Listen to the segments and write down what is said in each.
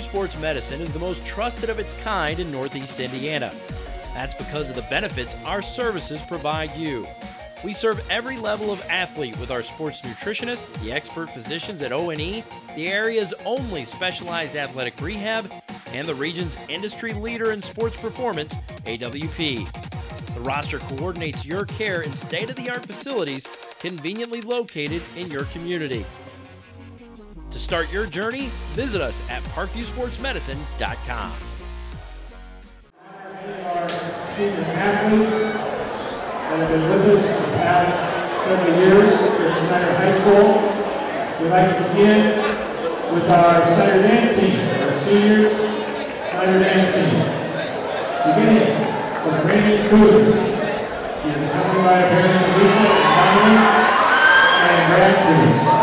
Sports Medicine is the most trusted of its kind in Northeast Indiana. That's because of the benefits our services provide you. We serve every level of athlete with our sports nutritionists, the expert physicians at O&E, the area's only specialized athletic rehab, and the region's industry leader in sports performance, AWP. The roster coordinates your care in state-of-the-art facilities conveniently located in your community. To start your journey, visit us at parkviewsportsmedicine.com. Our senior athletes that have been with us for the past several years here at Snyder High School. We'd like to begin with our Snyder dance team, our seniors Snyder dance team. Beginning with Randy Cruz. She is accompanied by her parents Lisa and Tommy and Brad Cruz.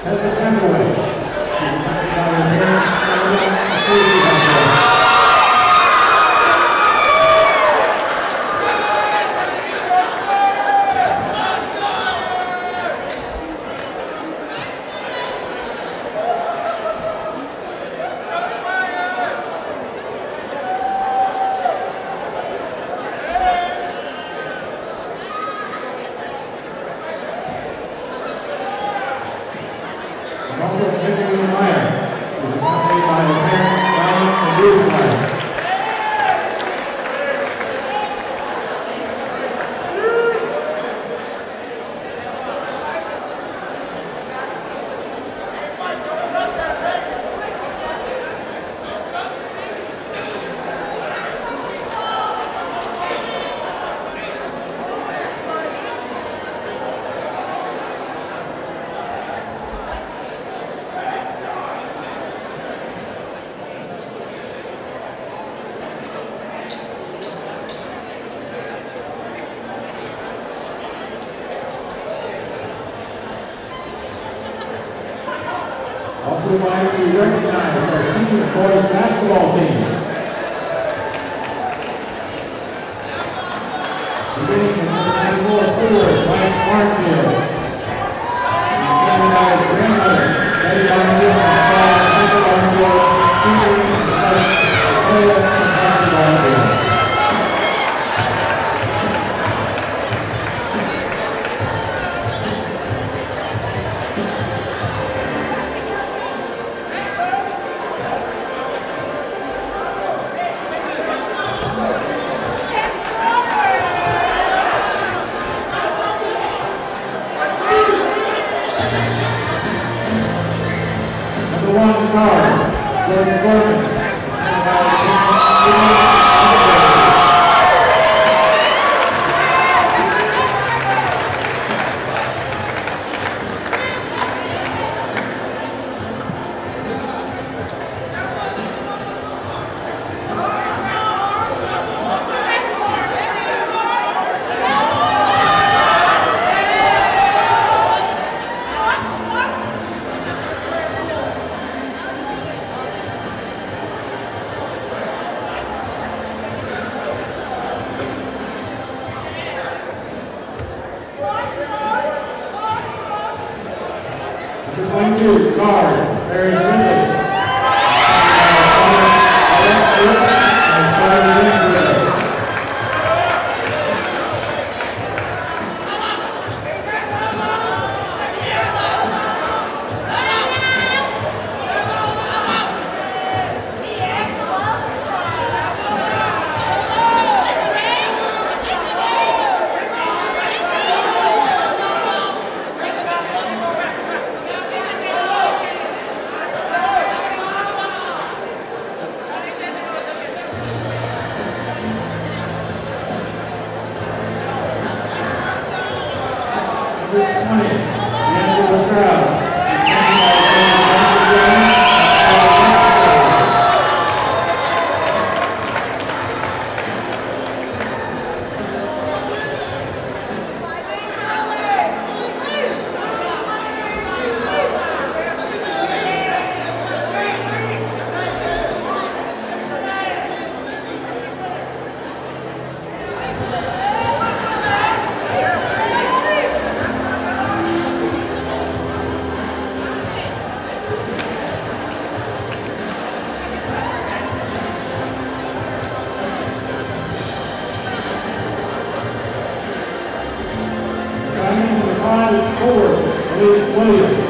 Tessa Campbell. She's a also would like to recognize our senior boys basketball team. Beginning with number 94, Mike Martindale. Recognize grandmother, Betty Martindale, and father, Michael Martindale, senior player and basketball team. One card, Jordan Gorman. Number 22, guard, Barry Swindley. Williams.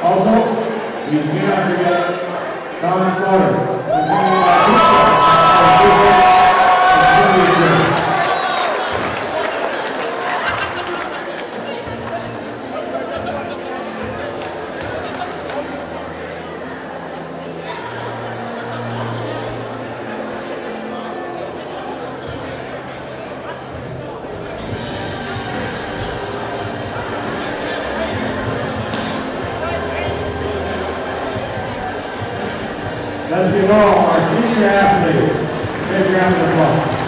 Also, we cannot forget Don Slaughter. Let's give all our senior athletes a big round of applause.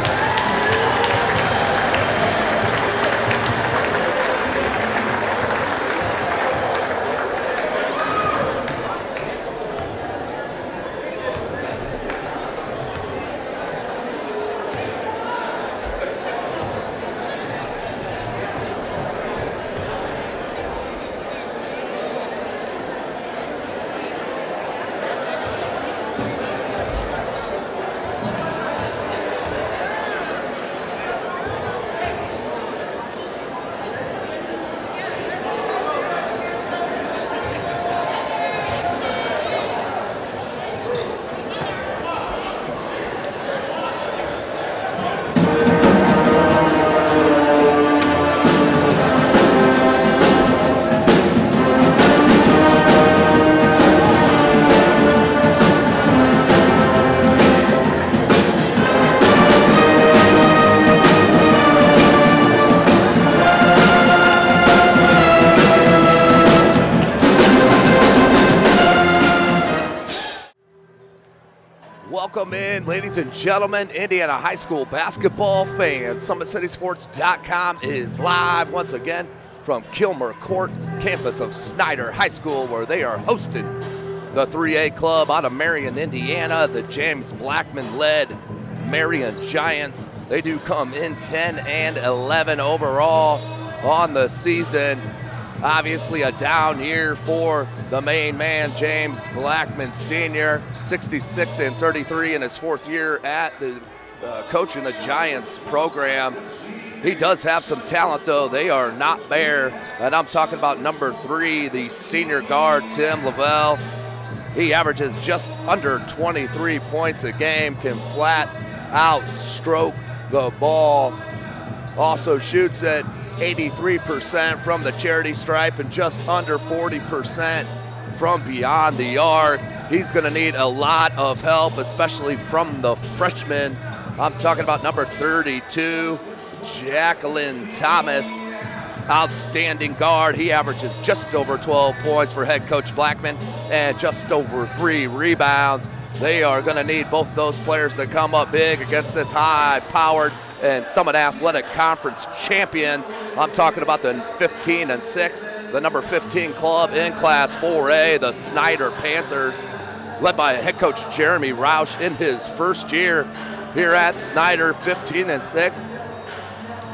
welcome in, ladies and gentlemen, Indiana high school basketball fans. SummitCitySports.com is live once again from Kilmer Court, campus of Snyder High School, where they are hosting the 3A club out of Marion, Indiana, the James Blackman-led Marion Giants. They do come in 10-11 overall on the season. Obviously a down year for the main man, James Blackman Sr., 66-33 in his fourth year at the coaching the Giants program. He does have some talent, though. They are not bare, and I'm talking about number 3, the senior guard, Tim Lavelle. He averages just under 23 points a game, can flat out stroke the ball, also shoots at 83% from the charity stripe and just under 40% from beyond the arc. He's going to need a lot of help, especially from the freshman. I'm talking about number 32, Jacqueline Thomas, outstanding guard. He averages just over 12 points for head coach Blackman and just over 3 rebounds. They are going to need both those players to come up big against this high-powered and Summit Athletic Conference champions. I'm talking about the 15-6, the number 15 club in Class 4A, the Snyder Panthers, led by head coach Jeremy Roush in his first year here at Snyder, 15-6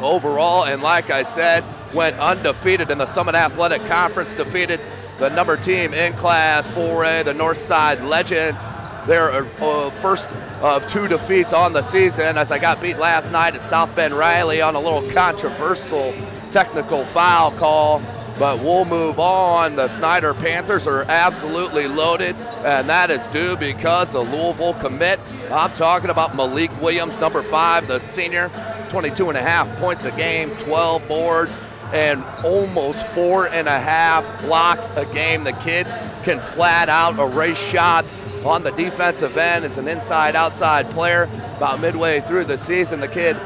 overall. And like I said, went undefeated in the Summit Athletic Conference, defeated the number team in Class 4A, the Northside Legends. Their first of 2 defeats on the season, as I got beat last night at South Bend Riley on a little controversial technical foul call. But we'll move on. The Snyder Panthers are absolutely loaded, and that is due because the Louisville commit. I'm talking about Malik Williams, number 5, the senior, 22.5 points a game, 12 boards, and almost 4.5 blocks a game. The kid can flat out erase shots on the defensive end as an inside-outside player. About midway through the season, the kid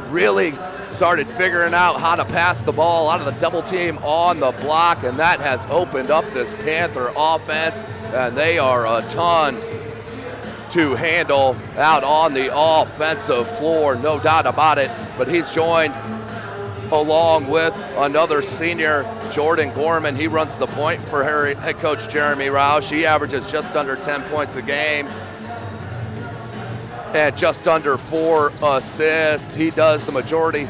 really started figuring out how to pass the ball out of the double team on the block, and that has opened up this Panther offense, and they are a ton to handle out on the offensive floor, no doubt about it. But he's joined along with another senior, Jordan Gorman. He runs the point for head coach Jeremy Roush. He averages just under 10 points a game and just under 4 assists. He does the majority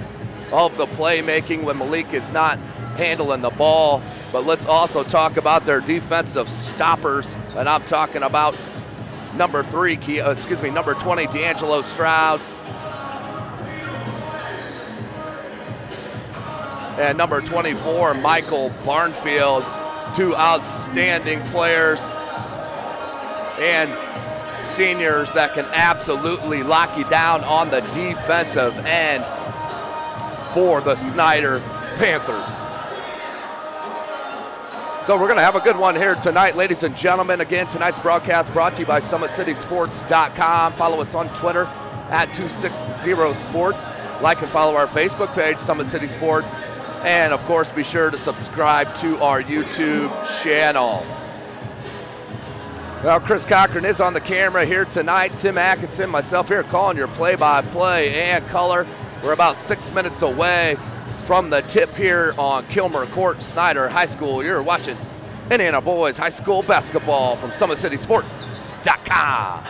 of the playmaking when Malik is not handling the ball. But let's also talk about their defensive stoppers, and I'm talking about number 20, D'Angelo Stroud, and number 24, Michael Barnfield, 2 outstanding players and seniors that can absolutely lock you down on the defensive end for the Snyder Panthers. So we're going to have a good one here tonight, ladies and gentlemen. Again, tonight's broadcast brought to you by SummitCitySports.com. Follow us on Twitter at 260sports. Like and follow our Facebook page, Summit City Sports. And, of course, be sure to subscribe to our YouTube channel. Well, Chris Cochran is on the camera here tonight. Tim Atkinson, myself here calling your play-by-play and color. We're about 6 minutes away from the tip here on Kilmer Court, Snyder High School. You're watching Indiana Boys High School basketball from SummitCitySports.com.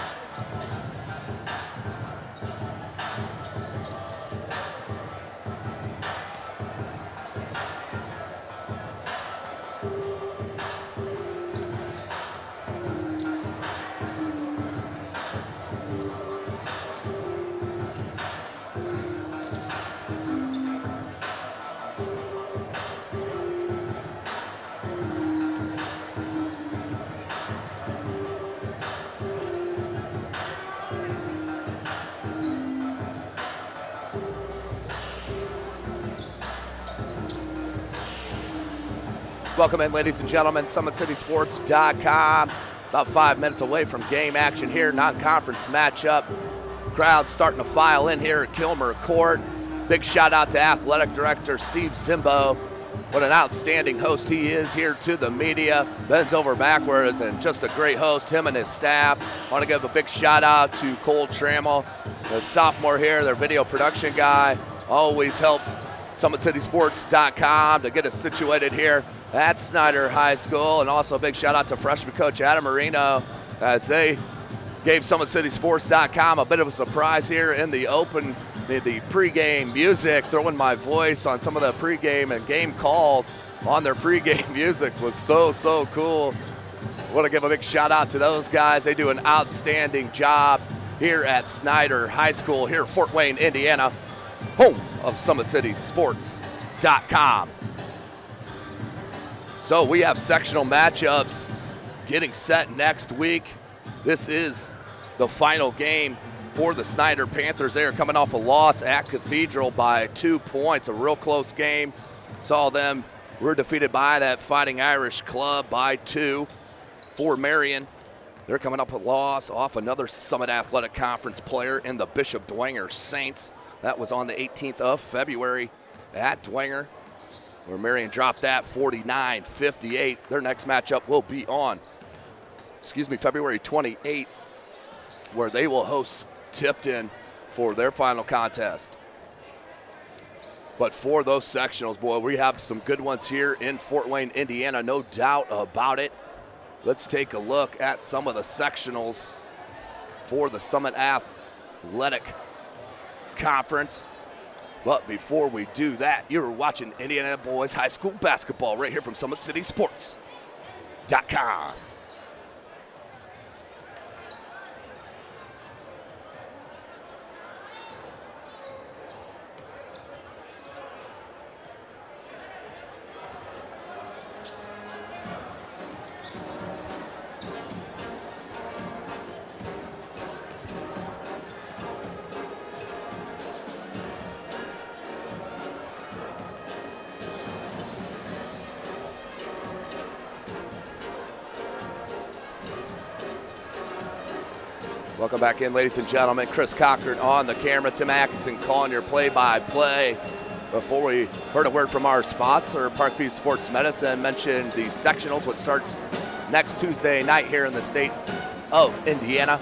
Welcome in, ladies and gentlemen, SummitCitySports.com. About 5 minutes away from game action here, non-conference matchup. Crowd starting to file in here at Kilmer Court. Big shout out to Athletic Director Steve Zimbo What an outstanding host he is here to the media. Bends over backwards and just a great host, him and his staff. Want to give a big shout out to Cole Trammell, the sophomore here, their video production guy. Always helps SummitCitySports.com to get us situated here at Snyder High School. And also a big shout out to freshman coach Adam Marino as they gave SummitCitySports.com a bit of a surprise here in the open. The pregame music, throwing my voice on some of the pregame and game calls on their pregame music was so cool. I want to give a big shout out to those guys. They do an outstanding job here at Snyder High School here in Fort Wayne, Indiana, home of SummitCitySports.com. So we have sectional matchups getting set next week. This is the final game for the Snyder Panthers. They are coming off a loss at Cathedral by 2 points, a real close game. Saw them were defeated by that Fighting Irish club by 2. For Marion, they're coming up a loss off another Summit Athletic Conference player in the Bishop Dwenger Saints. That was on the 18th of February at Dwenger, where Marion dropped that 49-58. Their next matchup will be on, February 28th, where they will host Tipton for their final contest. But for those sectionals, boy, we have some good ones here in Fort Wayne, Indiana, no doubt about it. Let's take a look at some of the sectionals for the Summit Athletic Conference. But before we do that, you're watching Indiana Boys High School basketball right here from SummitCitySports.com. Welcome back in, ladies and gentlemen. Chris Cochran on the camera. Tim Atkinson calling your play-by-play. Before we heard a word from our sponsor, Parkview Sports Medicine, mentioned the sectionals, what starts next Tuesday night here in the state of Indiana.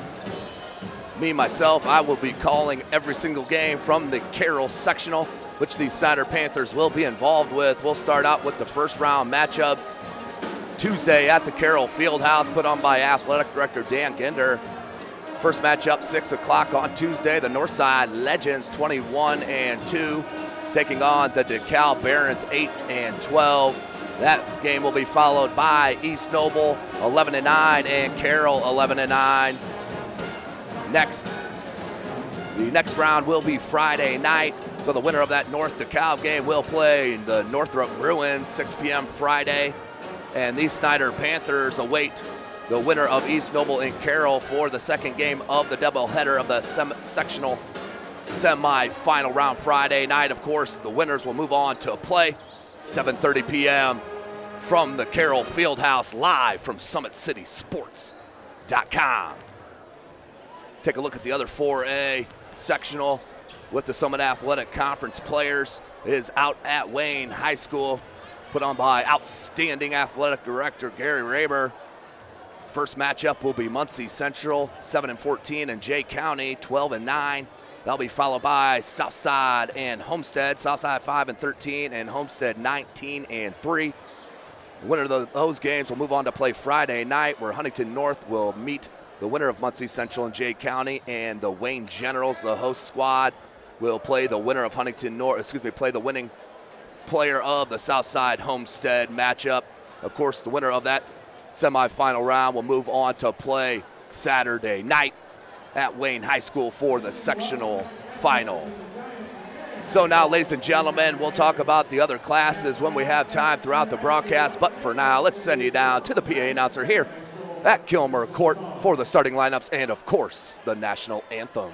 Me, myself, I will be calling every single game from the Carroll sectional, which the Snyder Panthers will be involved with. We'll start out with the first round matchups Tuesday at the Carroll Fieldhouse, put on by Athletic Director Dan Ginder. First matchup, 6 o'clock on Tuesday. The Northside Legends, 21-2, taking on the DeKalb Barons, 8-12. That game will be followed by East Noble, 11-9, and Carroll, 11-9. The next round will be Friday night. So the winner of that North DeKalb game will play the Northrop Bruins, 6 p.m. Friday. And these Snyder Panthers await the winner of East Noble and Carroll for the second game of the doubleheader of the sectional semi-final round Friday night. Of course, the winners will move on to play 7:30 p.m. from the Carroll Fieldhouse, live from SummitCitySports.com. Take a look at the other 4A sectional with the Summit Athletic Conference players. It is out at Wayne High School, put on by outstanding athletic director Gary Raber. First matchup will be Muncie Central, 7-14, and Jay County, 12-9. That'll be followed by Southside and Homestead, Southside 5-13, and Homestead 19-3. The winner of those games will move on to play Friday night, where Huntington North will meet the winner of Muncie Central and Jay County, and the Wayne Generals, the host squad, will play the winner of Huntington North, play the winning player of the Southside Homestead matchup. Of course, the winner of that semifinal round will move on to play Saturday night at Wayne High School for the sectional final. So now, ladies and gentlemen, we'll talk about the other classes when we have time throughout the broadcast. But for now, let's send you down to the PA announcer here at Kilmer Court for the starting lineups and, of course, the national anthem.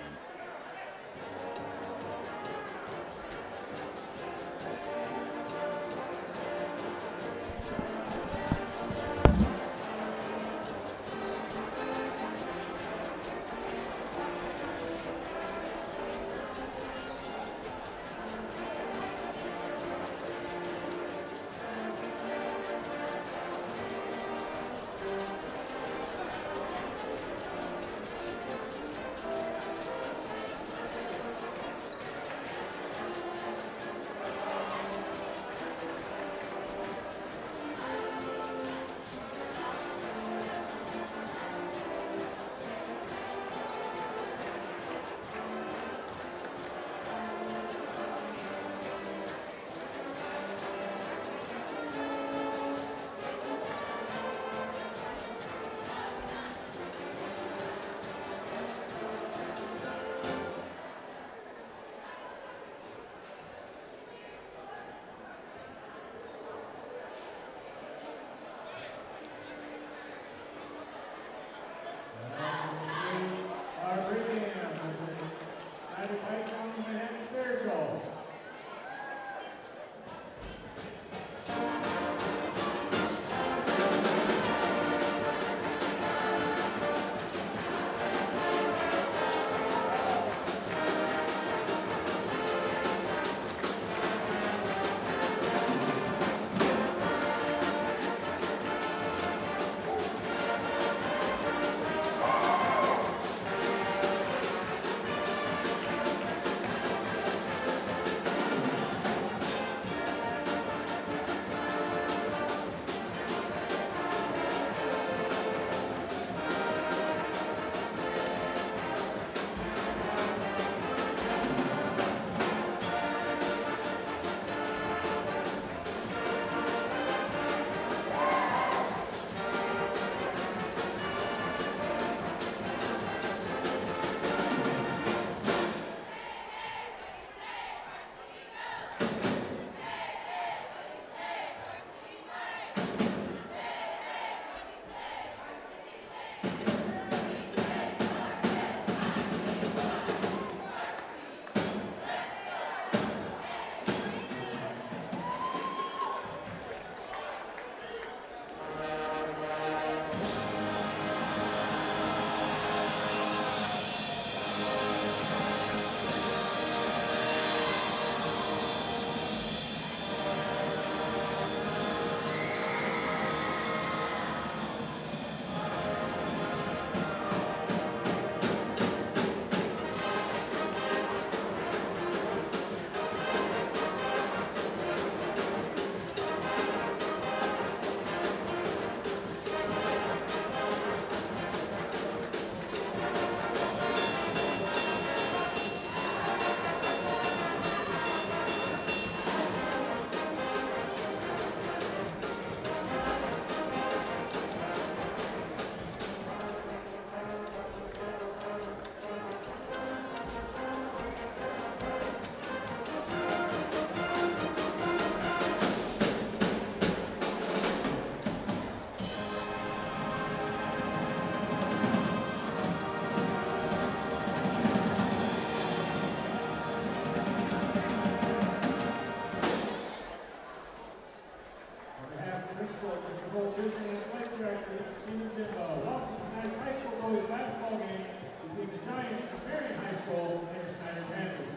boys basketball game between the Giants of Marion High School and the Snyder Panthers.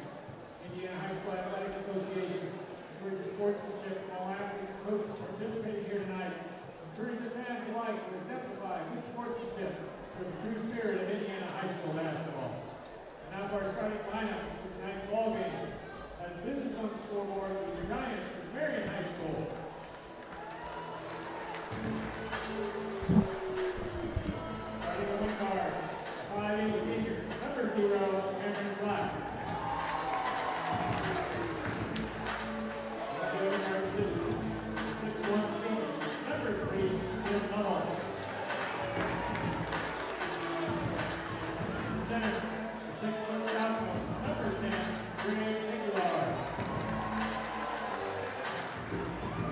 Indiana High School Athletic Association encourages sportsmanship in all athletes and coaches participating here tonight. Encourages fans alike to exemplify good sportsmanship for the true spirit of Indiana High School basketball. And now for our starting lineups for tonight's ball game. As visitors on the scoreboard with the Giants from Marion High School. Starting on the card, 5'8" senior, number 0, Cameron Black. The other guard positions, 6'1" senior, number 3, Tim Huddle. In the center, 6' sophomore, number 10, Greg Aguilar.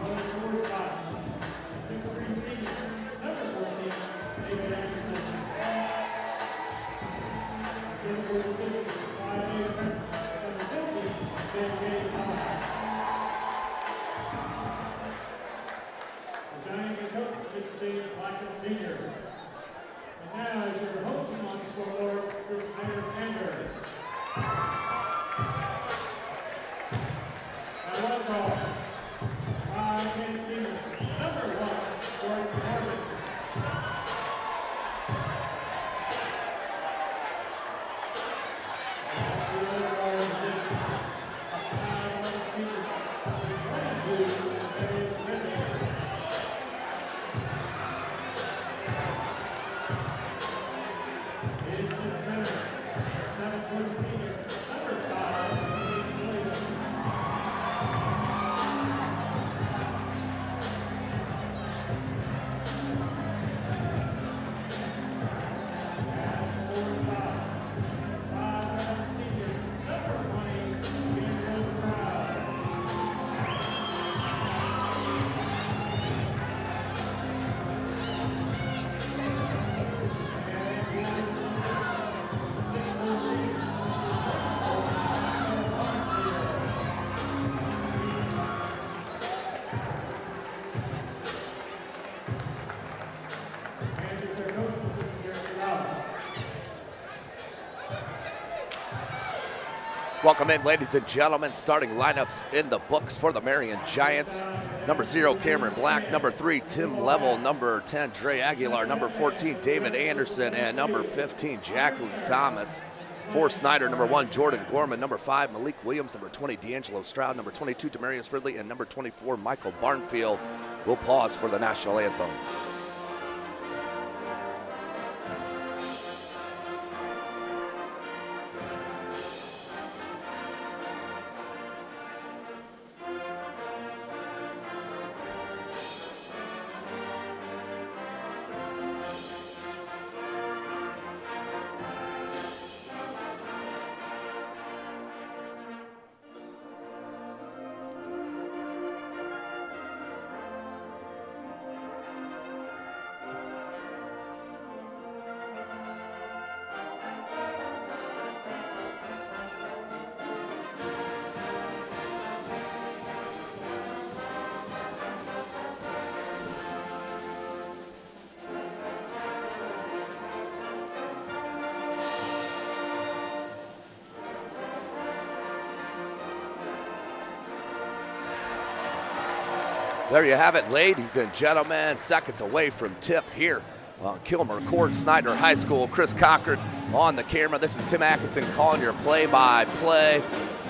On the forward spot, 6'3" senior, number 14, David Anderson. In the forward position, 5'8" freshman, number 50, Ben J. Thomas. The Giants are coached by Mr. James Blackman Sr. And now is your home team on the scoreboard, the Snyder Panthers. Now one call, 5'10" senior, number 1, Jordan Harvey. The other guard position, 5'11" senior, number 22, Darius Ridley. In the center, 7' senior, number 5, Nate Williams. At the forward spot, 5'11" senior, number 20, Gabriel Stroud. Welcome in, ladies and gentlemen. Starting lineups in the books for the Marion Giants. Number 0, Cameron Black. Number 3, Tim Level. Number 10, Dre Aguilar. Number 14, David Anderson. And number 15, Jacqueline Thomas. For Snyder, number 1, Jordan Gorman. Number 5, Malik Williams. Number 20, D'Angelo Stroud. Number 22, Demarius Ridley. And number 24, Michael Barnfield. We'll pause for the national anthem. There you have it, ladies and gentlemen. Seconds away from tip here on Kilmer Court, Snyder High School. Chris Cochran on the camera. This is Tim Atkinson calling your play-by-play.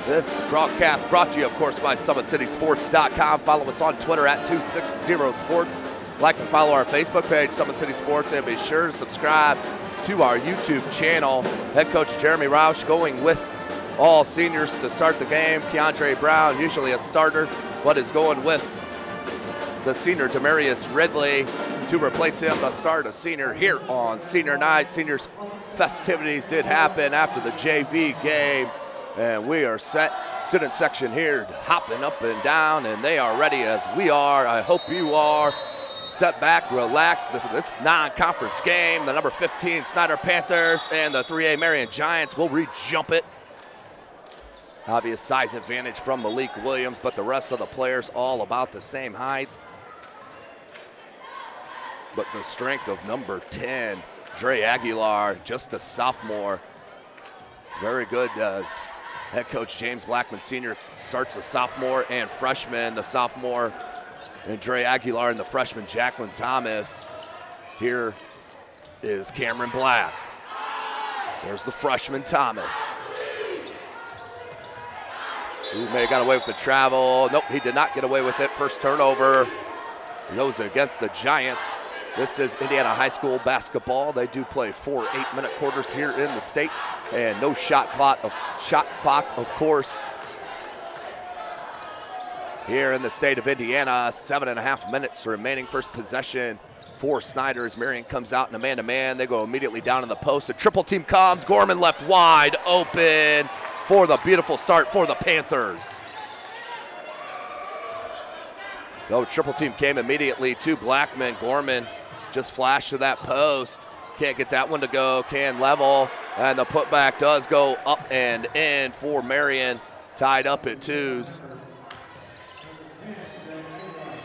This broadcast brought to you, of course, by SummitCitySports.com. Follow us on Twitter at 260sports. Like and follow our Facebook page, Summit City Sports, and be sure to subscribe to our YouTube channel. Head coach Jeremy Roush going with all seniors to start the game. Keandre Brown, usually a starter, but is going with the senior Demarius Ridley to replace him to start a senior here on senior night. Seniors festivities did happen after the JV game, and we are set. Student section here hopping up and down, and they are ready as we are. I hope you are. Set back, relax. This non-conference game, the number 15 Snyder Panthers and the 3A Marion Giants will re-jump it. Obvious size advantage from Malik Williams, but the rest of the players all about the same height. But the strength of number 10 Dre Aguilar, just a sophomore. Very good as head coach James Blackman Sr. starts the sophomore and freshman, the sophomore and Dre Aguilar and the freshman Jacqueline Thomas. Here is Cameron Black. There's the freshman Thomas. Who may have got away with the travel. Nope, he did not get away with it. First turnover goes against the Giants. This is Indiana High School basketball. They do play 4 8-minute quarters here in the state, and no shot clock, of course. Here in the state of Indiana, 7.5 minutes remaining. First possession for Snider as Marion comes out in a man-to-man. They go immediately down in the post. A triple team comes. Gorman left wide open for the beautiful start for the Panthers. So triple team came immediately to Blackman. Gorman just flashed to that post. Can't get that one to go. Can level. And the putback does go up and in for Marion. Tied up at 2s.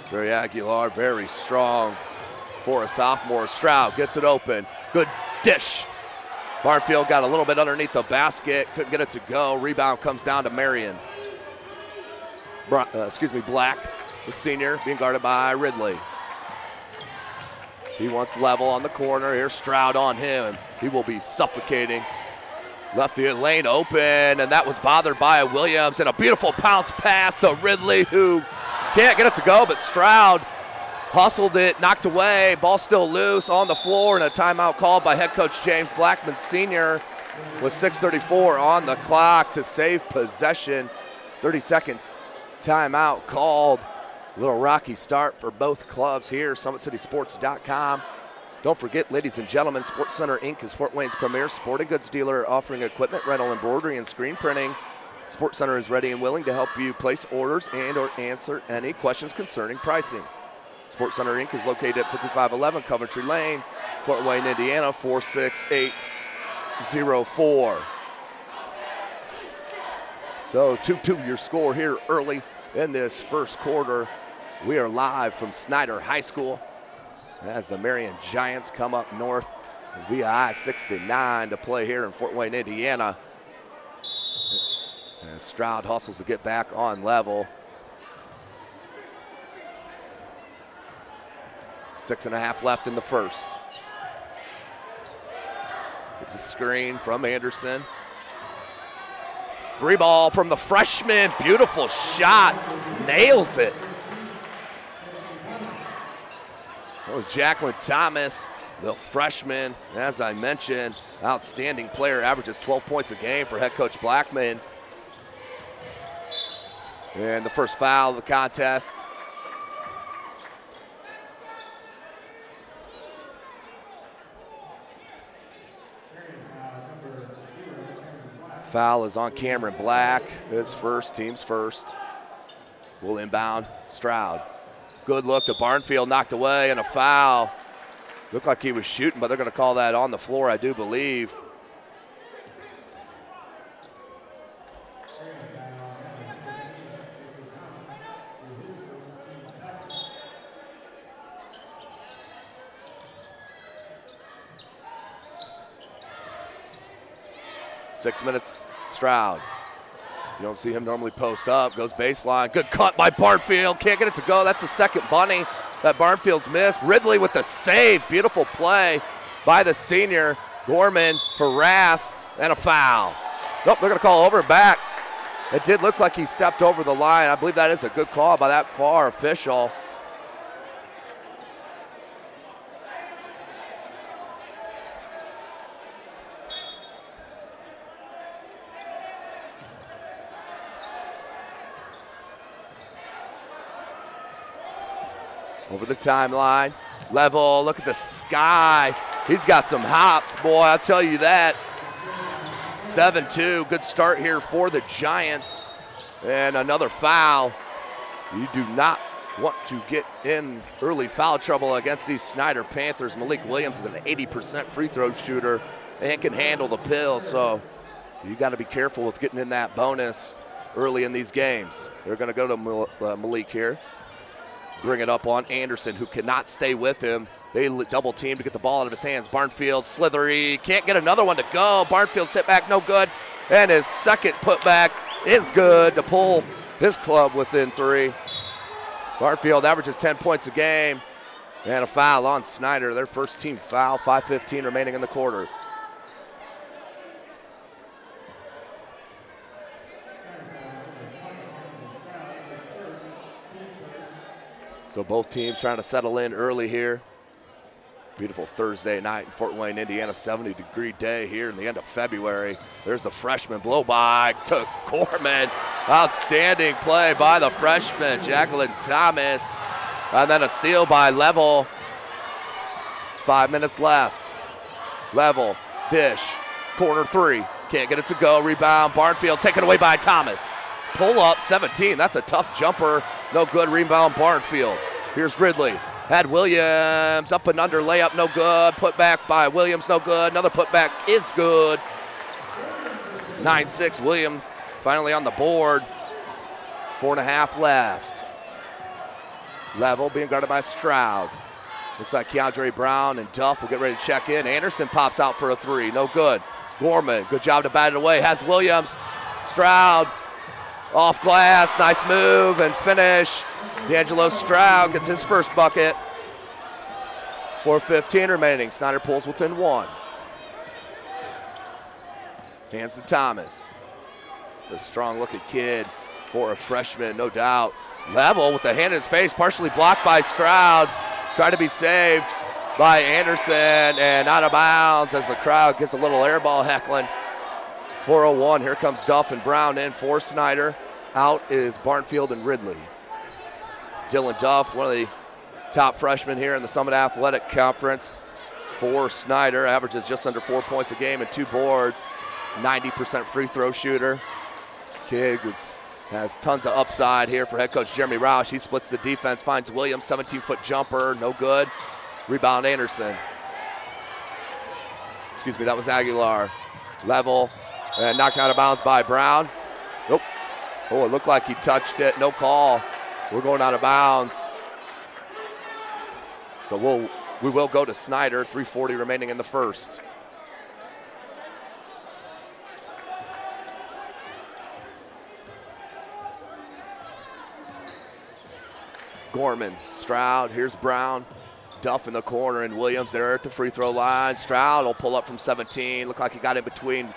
Dre Aguilar very strong for a sophomore. Stroud gets it open. Good dish. Barnfield got a little bit underneath the basket. Couldn't get it to go. Rebound comes down to Marion. Black, the senior, being guarded by Ridley. He wants level on the corner. Here's Stroud on him. He will be suffocating. Left the lane open, and that was bothered by Williams. And a beautiful bounce pass to Ridley, who can't get it to go, but Stroud hustled it, knocked away. Ball still loose on the floor, and a timeout called by head coach James Blackman Sr. with 6:34 on the clock to save possession. 30-second timeout called. Little rocky start for both clubs here. SummitCitySports.com. Don't forget, ladies and gentlemen, Sports Center Inc. is Fort Wayne's premier sporting goods dealer offering equipment rental, embroidery, and screen printing. Sports Center is ready and willing to help you place orders and or answer any questions concerning pricing. Sports Center Inc. is located at 5511 Coventry Lane, Fort Wayne, Indiana, 46804. So 2-2 your score here early in this first quarter. We are live from Snider High School as the Marion Giants come up north via I-69 to play here in Fort Wayne, Indiana. And Stroud hustles to get back on level. 6.5 left in the first. It's a screen from Anderson. 3 ball from the freshman. Beautiful shot. Nails it. That was Jacqueline Thomas, the freshman. As I mentioned, outstanding player, averages 12 points a game for head coach Blackman. And the first foul of the contest. Foul is on Cameron Black. His first, team's first. Will inbound Stroud. Good look to Barnfield, knocked away, and a foul. Looked like he was shooting, but they're going to call that on the floor, I do believe. Six minutes, Stroud. You don't see him normally post up, goes baseline. Good cut by Barnfield, can't get it to go. That's the second bunny that Barnfield's missed. Ridley with the save, beautiful play by the senior. Gorman harassed, and a foul. Nope, they're gonna call over and back. It did look like he stepped over the line. I believe that is a good call by that far official. Over the timeline, level, look at the sky. He's got some hops, boy, I'll tell you that. 7-2, good start here for the Giants. And another foul. You do not want to get in early foul trouble against these Snider Panthers. Malik Williams is an 80% free throw shooter and can handle the pill, so you got to be careful with getting in that bonus early in these games. They're going to go to Malik here. Bring it up on Anderson, who cannot stay with him. They double team to get the ball out of his hands. Barnfield, slithery, can't get another one to go. Barnfield tip back, no good. And his second putback is good to pull his club within 3. Barnfield averages 10 points a game. And a foul on Snyder, their first team foul, 5:15 remaining in the quarter. So both teams trying to settle in early here. Beautiful Thursday night in Fort Wayne, Indiana, 70-degree day here in the end of February. There's the freshman blow by to Gorman. Outstanding play by the freshman, Jacqueline Thomas. And then a steal by Level. 5 minutes left. Level, dish, corner 3. Can't get it to go, rebound, Barnfield taken away by Thomas. Pull up, 17, that's a tough jumper. No good, rebound Barnfield. Here's Ridley, had Williams, up and under layup, no good. Put back by Williams, no good. Another putback is good. 9-6, Williams finally on the board. 4.5 left. Level being guarded by Stroud. Looks like Keandre Brown and Duff will get ready to check in. Anderson pops out for a 3, no good. Gorman, good job to bat it away, has Williams. Stroud off glass, nice move and finish. D'Angelo Stroud gets his first bucket. 4:15 remaining, Snyder pulls within 1. Hands to Thomas. The strong-looking kid for a freshman, no doubt. Level with the hand in his face, partially blocked by Stroud. Tried to be saved by Anderson and out of bounds as the crowd gets a little air ball heckling. 4:01, here comes Duff and Brown in for Snyder. Out is Barnfield and Ridley. Dylan Duff, one of the top freshmen here in the Summit Athletic Conference for Snyder, averages just under 4 points a game and 2 boards. 90% free throw shooter. Kid has tons of upside here for head coach Jeremy Roush. He splits the defense, finds Williams, 17-foot jumper, no good. Rebound Anderson. Excuse me, that was Aguilar. Level, and knocked out of bounds by Brown. Nope. Oh, it looked like he touched it, no call. We're going out of bounds. So we will go to Snyder, 3:40 remaining in the first. Gorman, Stroud, here's Brown. Duff in the corner and Williams there at the free throw line. Stroud will pull up from 17. Look like he got in between.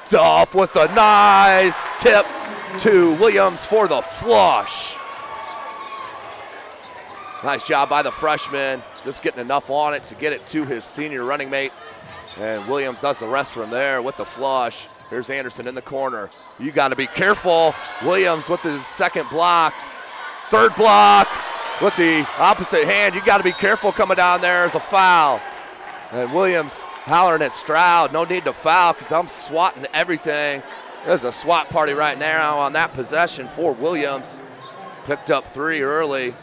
Duff with a nice tip to Williams for the flush. Nice job by the freshman, just getting enough on it to get it to his senior running mate. And Williams does the rest from there with the flush. Here's Anderson in the corner. You got to be careful. Williams with his second block. Third block with the opposite hand. You got to be careful coming down there as a foul. And Williams hollering at Stroud, no need to foul because I'm swatting everything. There's a SWAT party right now on that possession for Williams. Picked up 3 early.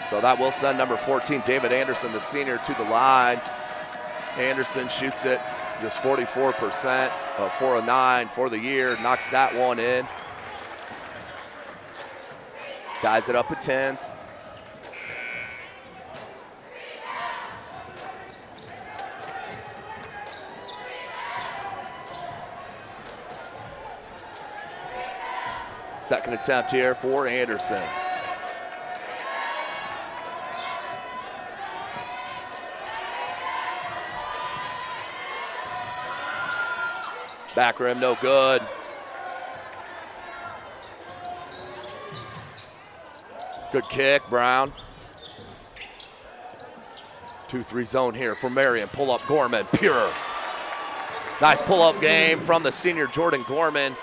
So that will send number 14, David Anderson, the senior, to the line. Anderson shoots it just 44%, 4 of 9 for the year, knocks that one in. Ties it up at 10s. Second attempt here for Anderson. Back rim, no good. Good kick, Brown. 2-3 zone here for Marion. Pull up Gorman, pure. Nice pull-up game from the senior Jordan Gorman.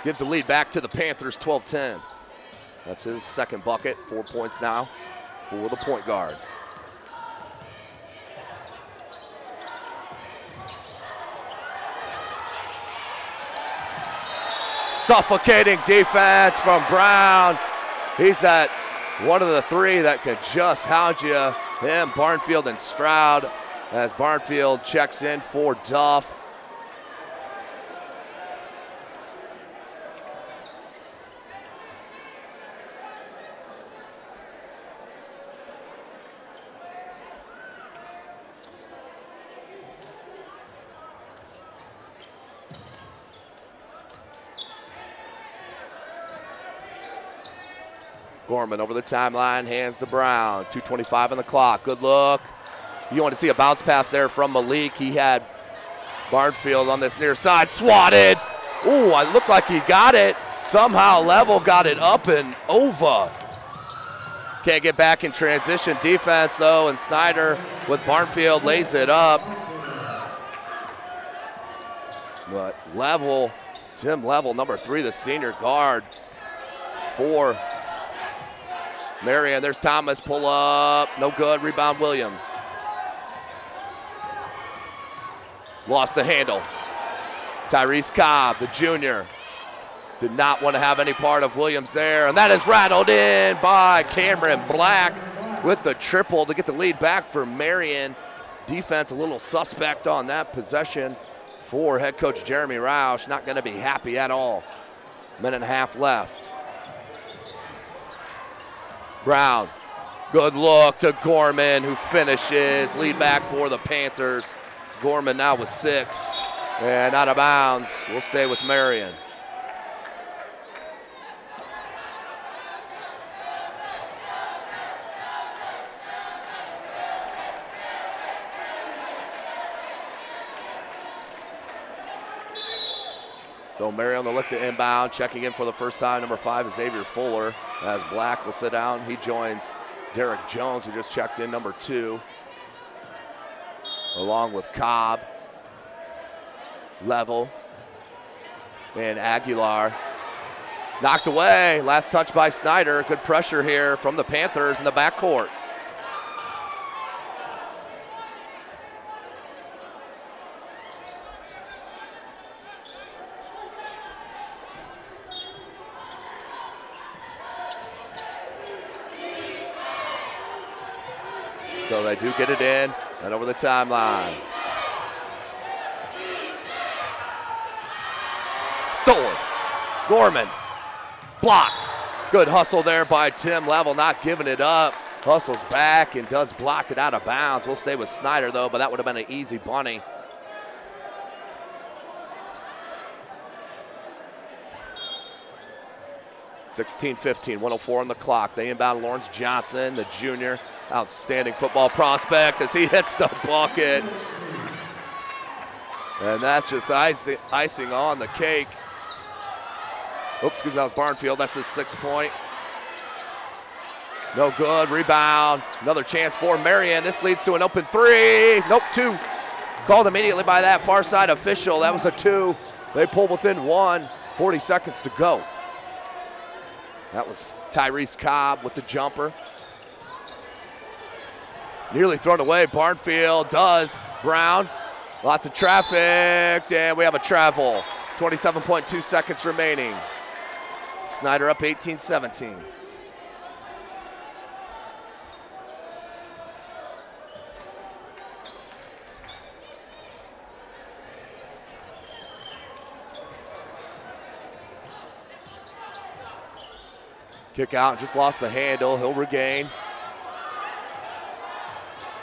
Gives the lead back to the Panthers, 12-10. That's his second bucket, 4 points now for the point guard. Suffocating defense from Brown. He's at one of the 3 that could just hound you. Him, Barnfield, and Stroud as Barnfield checks in for Duff. Gorman over the timeline, hands to Brown. 2:25 on the clock. Good look. You want to see a bounce pass there from Malik. He had Barnfield on this near side. Swatted. Ooh, it looked like he got it. Somehow Level got it up and over. Can't get back in transition defense, though, and Snyder with Barnfield lays it up. But Level, Tim Level, number 3, the senior guard for Marian. There's Thomas, pull up, no good, rebound Williams. Lost the handle. Tyrese Cobb, the junior, did not want to have any part of Williams there, and that is rattled in by Cameron Black with the triple to get the lead back for Marian. Defense a little suspect on that possession for head coach Jeremy Roush. Not going to be happy at all. Minute and a half left. Brown, good look to Gorman, who finishes. Lead back for the Panthers. Gorman now with 6 and out of bounds. We'll stay with Marian. So Marian will look to inbound, checking in for the first time. Number 5 is Xavier Fuller, as Black will sit down. He joins Derek Jones, who just checked in, number 2, along with Cobb, Level, and Aguilar. Knocked away, last touch by Snyder. Good pressure here from the Panthers in the backcourt. So they do get it in and over the timeline. Stolen. Gorman blocked. Good hustle there by Tim Level, not giving it up. Hustles back and does block it out of bounds. We'll stay with Snyder though, but that would have been an easy bunny. (16:15), 1:04 on the clock. They inbound Lawrence Johnson, the junior. Outstanding football prospect as he hits the bucket. And that's just icing on the cake. Oops, excuse me, that was Barnfield. That's his 6th point. No good, rebound. Another chance for Marian. This leads to an open 3. Nope, 2. Called immediately by that far side official. That was a 2. They pull within 1, 40 seconds to go. That was Tyrese Cobb with the jumper. Nearly thrown away, Barnfield does. Brown, lots of traffic, and we have a travel. 27.2 seconds remaining. Snyder up 18-17. Kick out, just lost the handle, he'll regain.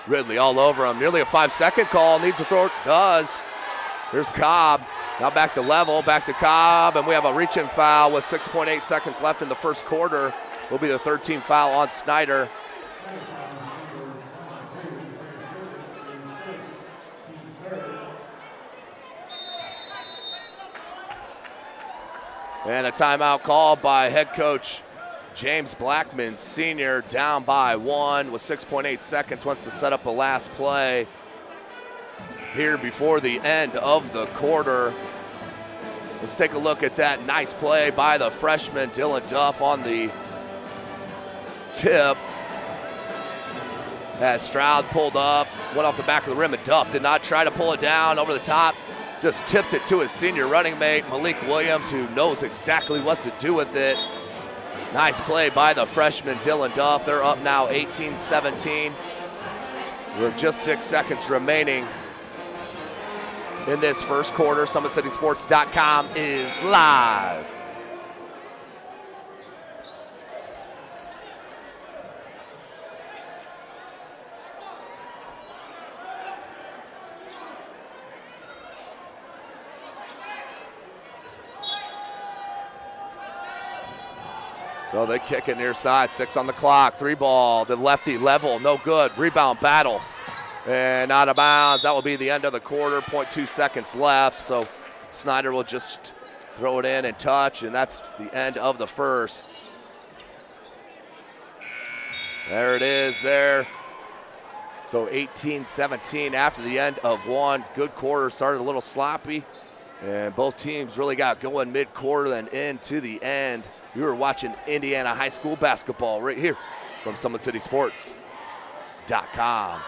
Ridley all over him, nearly a 5-second call, needs to throw it, does. Here's Cobb, now back to Level, back to Cobb, and we have a reach-in foul with 6.8 seconds left in the first quarter. Will be the 13th foul on Snyder. And a timeout called by head coach James Blackman, senior, down by 1 with 6.8 seconds, wants to set up a last play here before the end of the quarter. Let's take a look at that nice play by the freshman Dylan Duff on the tip. As Stroud pulled up, went off the back of the rim, and Duff did not try to pull it down over the top. Just tipped it to his senior running mate, Malik Williams, who knows exactly what to do with it. Nice play by the freshman Dylan Duff. They're up now 18-17 with just 6 seconds remaining in this first quarter. SummitCitySports.com is live. So they kick it near side, 6 on the clock, 3 ball, the lefty level, no good, rebound battle, and out of bounds. That will be the end of the quarter, 0.2 seconds left, so Snyder will just throw it in and touch, and that's the end of the first. There it is there. So 18-17 after the end of one. Good quarter, started a little sloppy, and both teams really got going mid-quarter and into the end. You were watching Indiana high school basketball right here from SummitCitySports.com.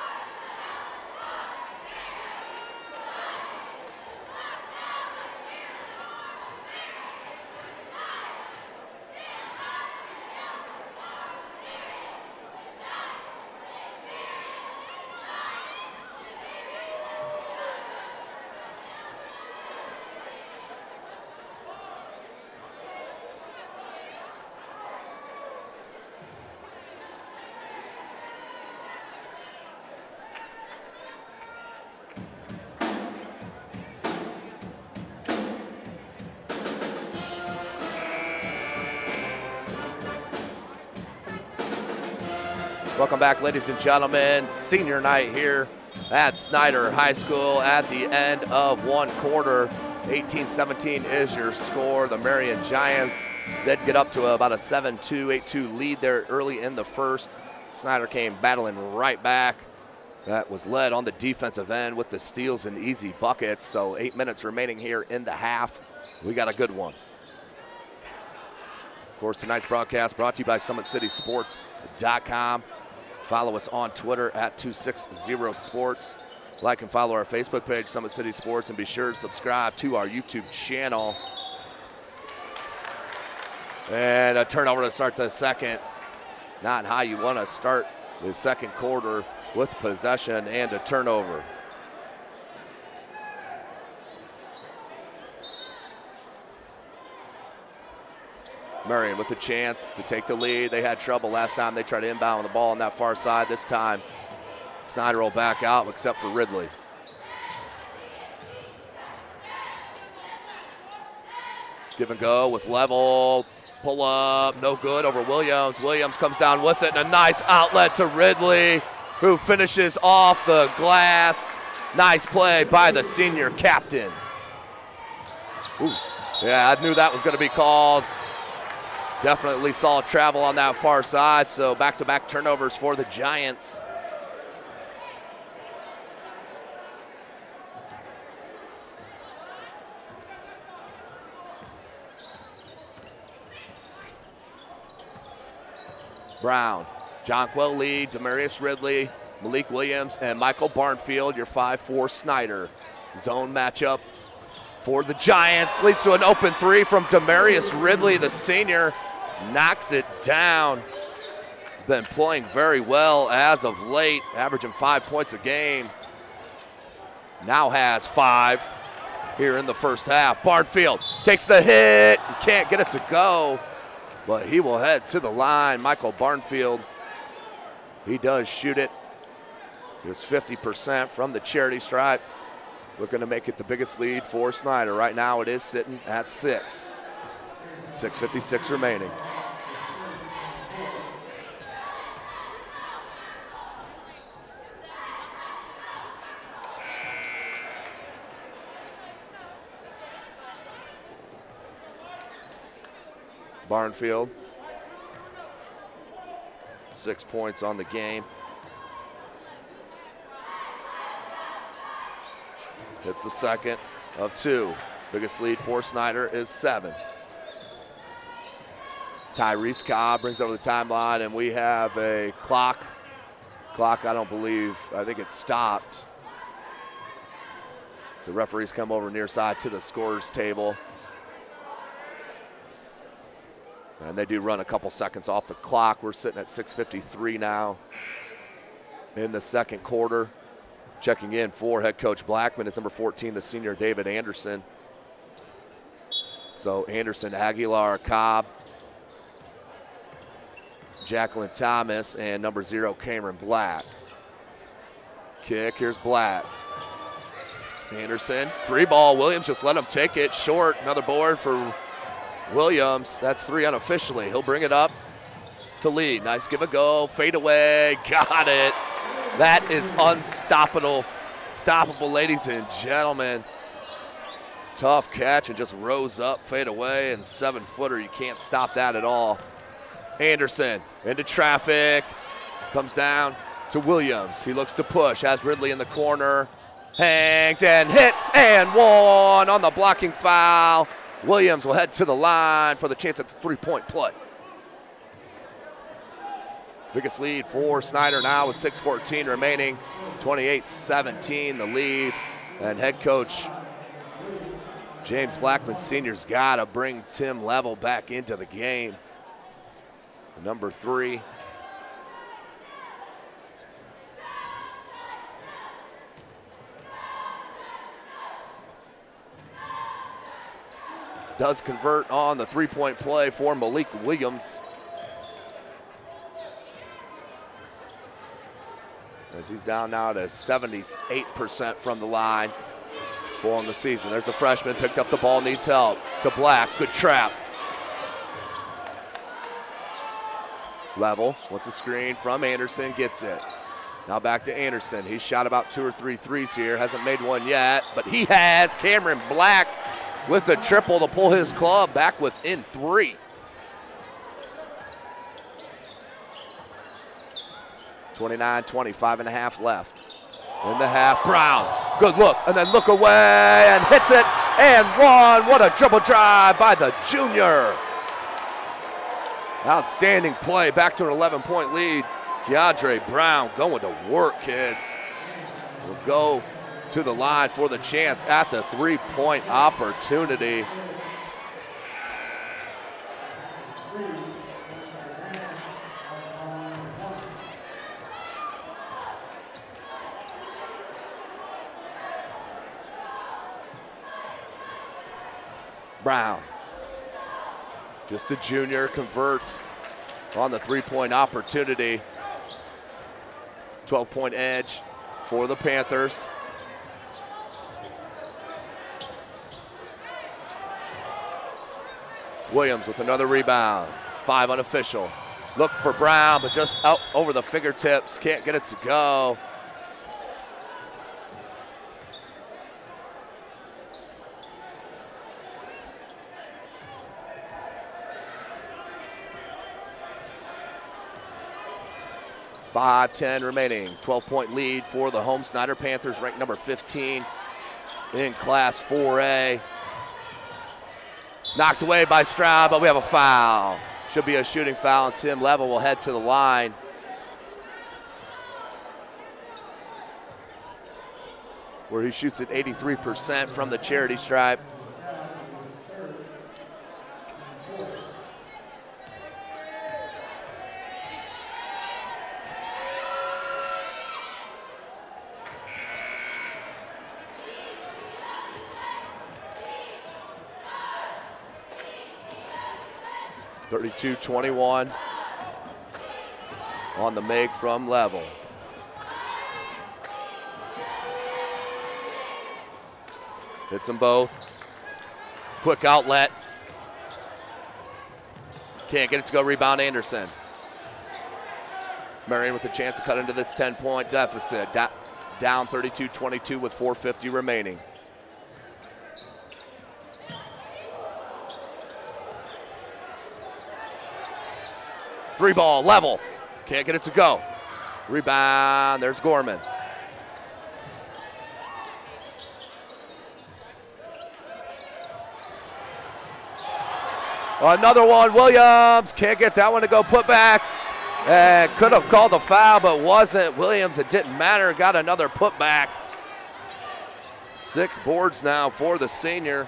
Welcome back, ladies and gentlemen. Senior night here at Snyder High School at the end of one quarter. 18-17 is your score. The Marion Giants did get up to about a 7-2, 8-2 lead there early in the first. Snyder came battling right back. That was led on the defensive end with the steals and easy buckets. So 8 minutes remaining here in the half. We got a good one. Of course, tonight's broadcast brought to you by SummitCitySports.com. Follow us on Twitter at 260sports. Like and follow our Facebook page, Summit City Sports, and be sure to subscribe to our YouTube channel. And a turnover to start the second. Not how you want to start the second quarter with possession and a turnover. Marion with a chance to take the lead. They had trouble last time they tried to inbound the ball on that far side. This time, Snyder will back out except for Ridley. Give and go with level, pull up, no good over Williams. Williams comes down with it and a nice outlet to Ridley, who finishes off the glass. Nice play by the senior captain. Ooh. Yeah, I knew that was going to be called. Definitely saw travel on that far side, so back-to-back turnovers for the Giants. Brown, Jonquil Lee, Demarius Ridley, Malik Williams, and Michael Barnfield, your 5-4 Snyder. Zone matchup for the Giants. Leads to an open three from Demarius Ridley, the senior. Knocks it down. He's been playing very well as of late, averaging 5 points a game. Now has 5 here in the first half. Barnfield takes the hit. Can't get it to go, but he will head to the line. Michael Barnfield, he does shoot it. He was 50% from the charity stripe. Looking to make it the biggest lead for Snyder. Right now it is sitting at 6. 6:56 remaining. Barnfield, 6 points on the game. It's the second of 2. Biggest lead for Snyder is 7. Tyrese Cobb brings over the timeline, and we have a clock. I think it's stopped. So referees come over near side to the scorer's table. And they do run a couple seconds off the clock. We're sitting at 6:53 now in the second quarter. Checking in for head coach Blackman is number 14, the senior David Anderson. So Anderson, Aguilar, Cobb, Jacqueline Thomas, and number 0, Cameron Black. Kick, here's Black. Anderson, 3 ball, Williams just let him take it short. Another board for Williams, that's 3 unofficially. He'll bring it up to lead. Nice give a go, fade away, got it. That is unstoppable, ladies and gentlemen. Tough catch and just rose up, fade away, and 7-footer, you can't stop that at all. Anderson into traffic, comes down to Williams. He looks to push, has Ridley in the corner, hangs and hits and one on the blocking foul. Williams will head to the line for the chance at the 3-point play. Biggest lead for Snyder now with 6:14 remaining, 28-17 the lead. And head coach James Blackman Sr.'s got to bring Tim Level back into the game. Number 3. Does convert on the 3-point play for Malik Williams. As he's down now to 78% from the line for him this season. There's a freshman, picked up the ball, needs help. To Black, good trap. Level, wants a screen from Anderson, gets it. Now back to Anderson. He's shot about 2 or 3 threes here, hasn't made one yet, but he has. Cameron Black with the triple to pull his club back within 3. 29-20, 5.5 left in the half. Brown, good look, and then look away and hits it and one. What a dribble drive by the junior. Outstanding play, back to an 11-point lead. Keandre Brown going to work, kids. Will go to the line for the chance at the 3-point opportunity. Brown, just a junior, converts on the 3-point opportunity. 12-point edge for the Panthers. Williams with another rebound, 5 unofficial. Look for Brown, but just out over the fingertips, can't get it to go. .10 remaining, 12-point lead for the home Snyder Panthers, ranked number 15 in Class 4A. Knocked away by Stroud, but we have a foul. Should be a shooting foul, and Tim Level will head to the line. Where he shoots at 83% from the charity stripe. .22-21 on the make from Level. Hits them both. Quick outlet. Can't get it to go, rebound Anderson. Marion with a chance to cut into this 10-point deficit. Down 32-22 with 4:50 remaining. Three ball, Level. Can't get it to go. Rebound, there's Gorman. Another one, Williams. Can't get that one to go, put back. And could have called a foul, but wasn't. Williams, it didn't matter, got another putback. 6 boards now for the senior.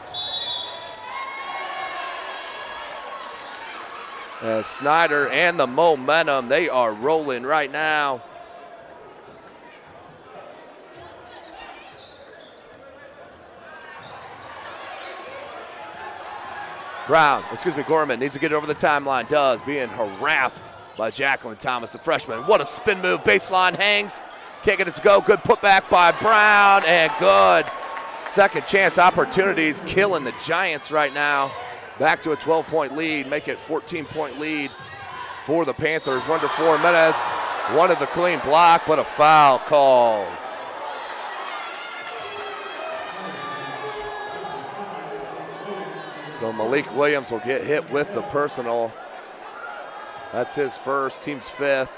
Snyder and the momentum, they are rolling right now. Gorman needs to get it over the timeline, does, being harassed by Jacqueline Thomas, the freshman. What a spin move, baseline hangs, can't get it to go, good putback by Brown, and good. Second chance opportunities killing the Giants right now. back to a 12-point lead, make it 14-point lead for the Panthers. Under 4 minutes. Wanted the clean block, but a foul called. So Malik Williams will get hit with the personal. That's his first, team's 5th.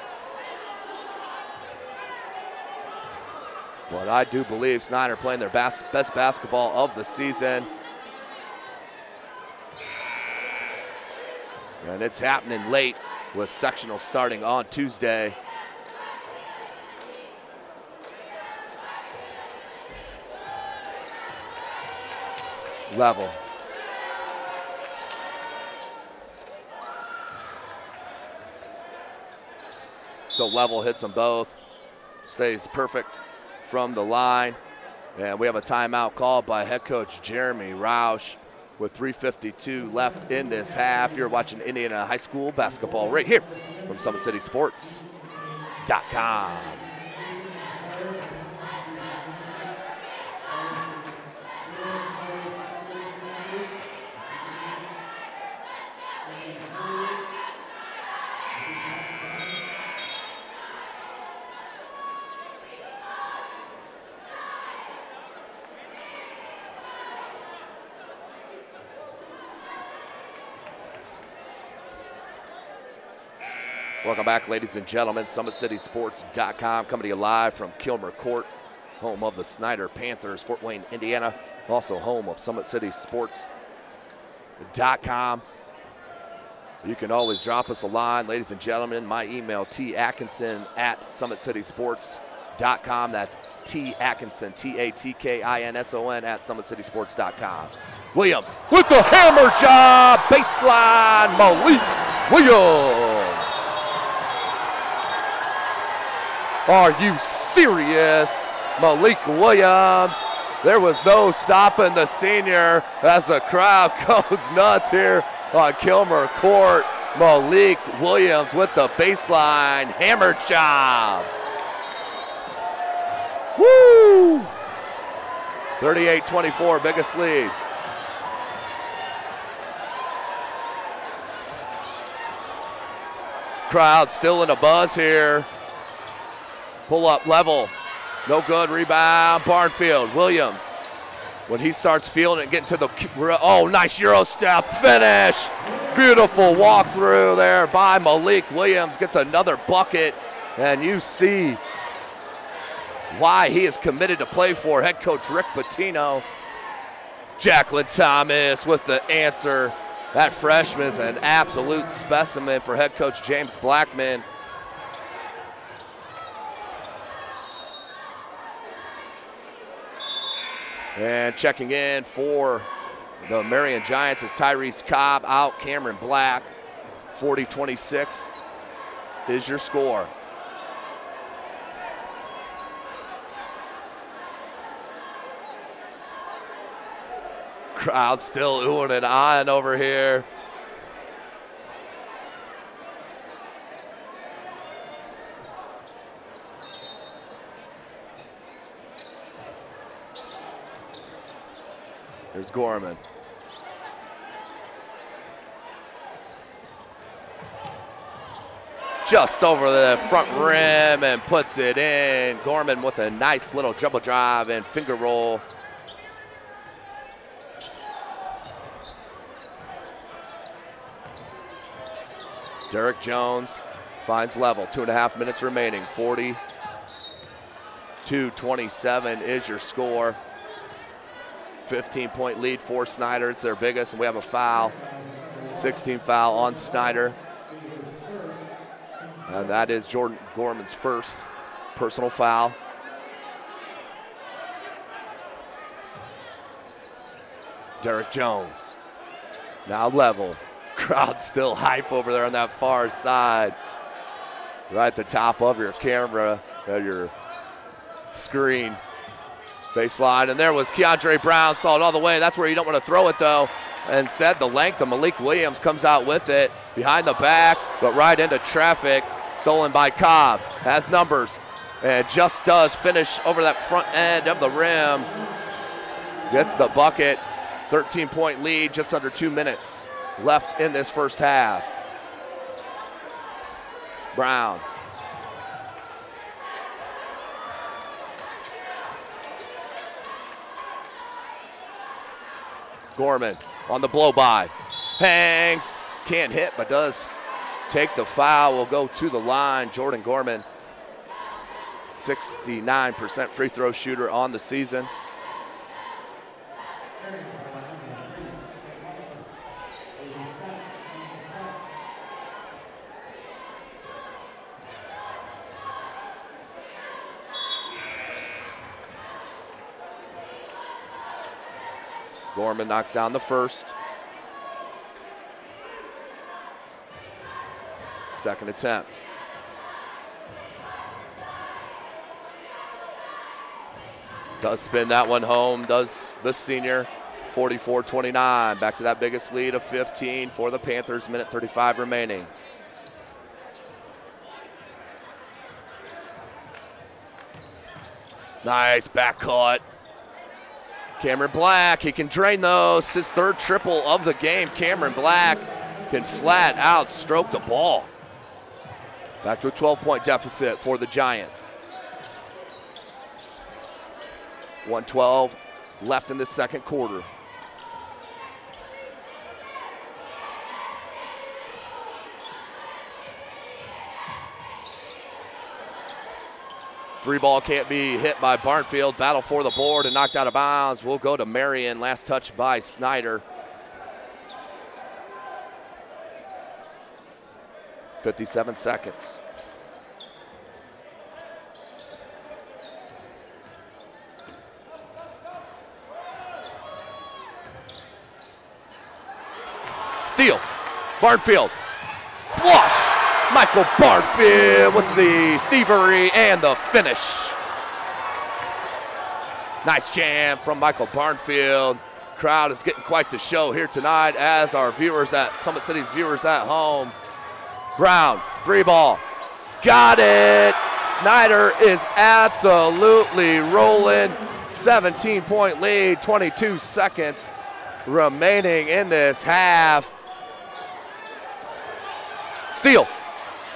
But I do believe Snider playing their best basketball of the season. And it's happening late with sectional starting on Tuesday. Level. So Level hits them both, stays perfect from the line. And we have a timeout called by head coach Jeremy Roush with 3:52 left in this half. You're watching Indiana High School basketball right here from SummitCitySports.com. Welcome back, ladies and gentlemen. SummitCitySports.com coming to you live from Kilmer Court, home of the Snider Panthers, Fort Wayne, Indiana. Also home of SummitCitySports.com. You can always drop us a line, ladies and gentlemen. My email, tatkinson@SummitCitySports.com. That's T-Atkinson, T-A-T-K-I-N-S-O-N @SummitCitySports.com. Williams with the hammer job, baseline, Malik Williams. Are you serious? Malik Williams. There was no stopping the senior as the crowd goes nuts here on Kilmer Court. Malik Williams with the baseline hammer job. Woo! 38-24, biggest lead. Crowd still in a buzz here. Pull up, Level, no good, rebound, Barnfield. Williams, when he starts feeling it, getting to the, oh, nice Euro step, finish. Beautiful walk through there by Malik Williams, gets another bucket, and you see why he is committed to play for head coach Rick Pitino. Jacqueline Thomas with the answer. That freshman's an absolute specimen for head coach James Blackman. And checking in for the Marion Giants is Tyrese Cobb out, Cameron Black. 40-26 is your score. Crowd still oohing and eyeing over here. Here's Gorman. Just over the front rim and puts it in. Gorman with a nice little dribble drive and finger roll. Derek Jones finds Level. 2.5 minutes remaining. 40-27 is your score. 15-point lead for Snider. It's their biggest, and we have a foul. 16 foul on Snider. And that is Jordan Gorman's first personal foul. Derek Jones. Now Level. Crowd still hype over there on that far side. Right at the top of your camera, your screen. Baseline, and there was Keandre Brown, saw it all the way. That's where you don't want to throw it, though. Instead, the length of Malik Williams comes out with it. Behind the back, but right into traffic. Stolen by Cobb. Has numbers. And just does finish over that front end of the rim. Gets the bucket. 13-point lead, just under 2 minutes left in this first half. Brown. Gorman on the blow-by. Hangs, can't hit, but does take the foul. Will go to the line. Jordan Gorman, 69% free throw shooter on the season. Gorman knocks down the first. Second attempt. Does spin that one home, does the senior. 44-29, back to that biggest lead of 15 for the Panthers, minute 35 remaining. Nice back cut. Cameron Black, he can drain those. His third triple of the game. Cameron Black can flat out stroke the ball. Back to a 12-point deficit for the Giants. 1:12 left in the second quarter. Three ball can't be hit by Barnfield. Battle for the board and knocked out of bounds. We'll go to Marion. Last touch by Snyder. 57 seconds. Steal. Barnfield. Flush. Michael Barnfield with the thievery and the finish. Nice jam from Michael Barnfield. Crowd is getting quite the show here tonight, as our viewers at Summit City's viewers at home. Brown, three ball. Got it. Snyder is absolutely rolling. 17-point lead, 22 seconds remaining in this half. Steal.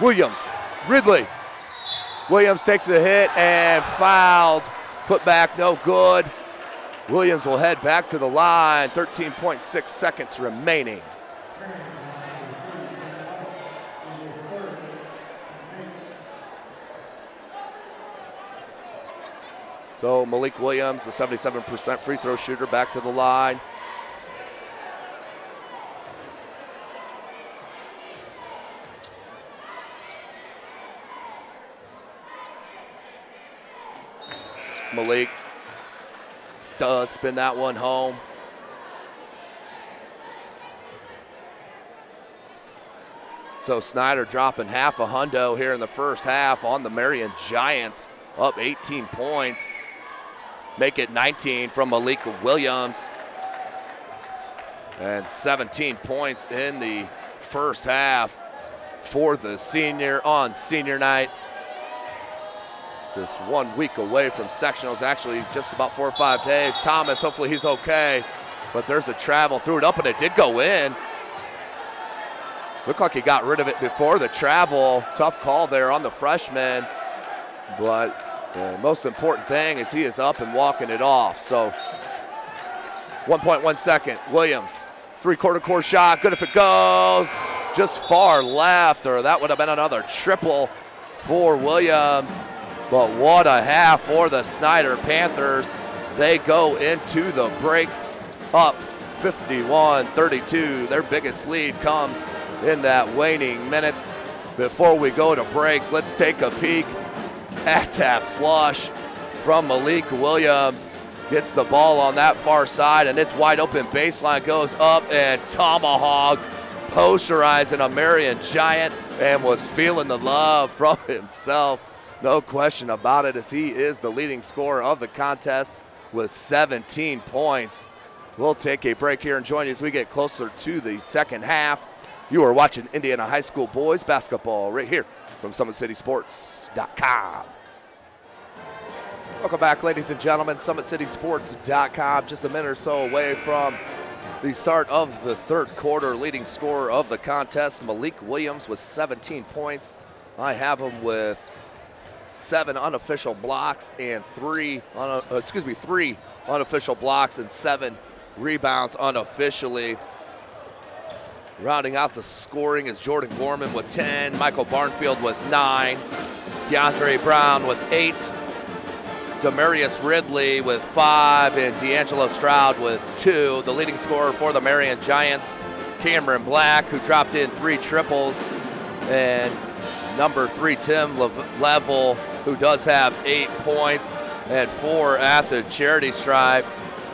Williams, Ridley. Williams takes a hit and fouled. Put back, no good. Williams will head back to the line. 13.6 seconds remaining. So Malik Williams, the 77% free throw shooter, back to the line. Malik does spin that one home. So Snyder dropping half a hundo here in the first half on the Marion Giants, up 18 points. Make it 19 from Malik Williams. And 17 points in the first half for the senior on senior night. Just 1 week away from sectionals, actually just about 4 or 5 days. Thomas, hopefully he's okay, but there's a travel, threw it up and it did go in. Looked like he got rid of it before the travel. Tough call there on the freshman, but the most important thing is he is up and walking it off. So 1.1 second, Williams, three-quarter court shot, good if it goes. Just far left, or that would have been another triple for Williams. But what a half for the Snyder Panthers. They go into the break up 51-32. Their biggest lead comes in that waning minutes. Before we go to break, let's take a peek at that flush from Malik Williams. Gets the ball on that far side, and it's wide open. Baseline goes up, and tomahawk posterizing a Marion Giant, and was feeling the love from himself. No question about it, as he is the leading scorer of the contest with 17 points. We'll take a break here and join you as we get closer to the second half. You are watching Indiana High School boys basketball right here from SummitCitySports.com. Welcome back, ladies and gentlemen. SummitCitySports.com, just a minute or so away from The start of the third quarter, leading scorer of the contest, Malik Williams with 17 points. I have him with 7 unofficial blocks and 3 unofficial blocks and 7 rebounds unofficially. Rounding out the scoring is Jordan Gorman with 10, Michael Barnfield with 9, DeAndre Brown with 8, Demarius Ridley with 5, and D'Angelo Stroud with 2. The leading scorer for the Marion Giants, Cameron Black, who dropped in 3 triples, and number 3, Tim Level, who does have 8 points and 4 at the charity stripe.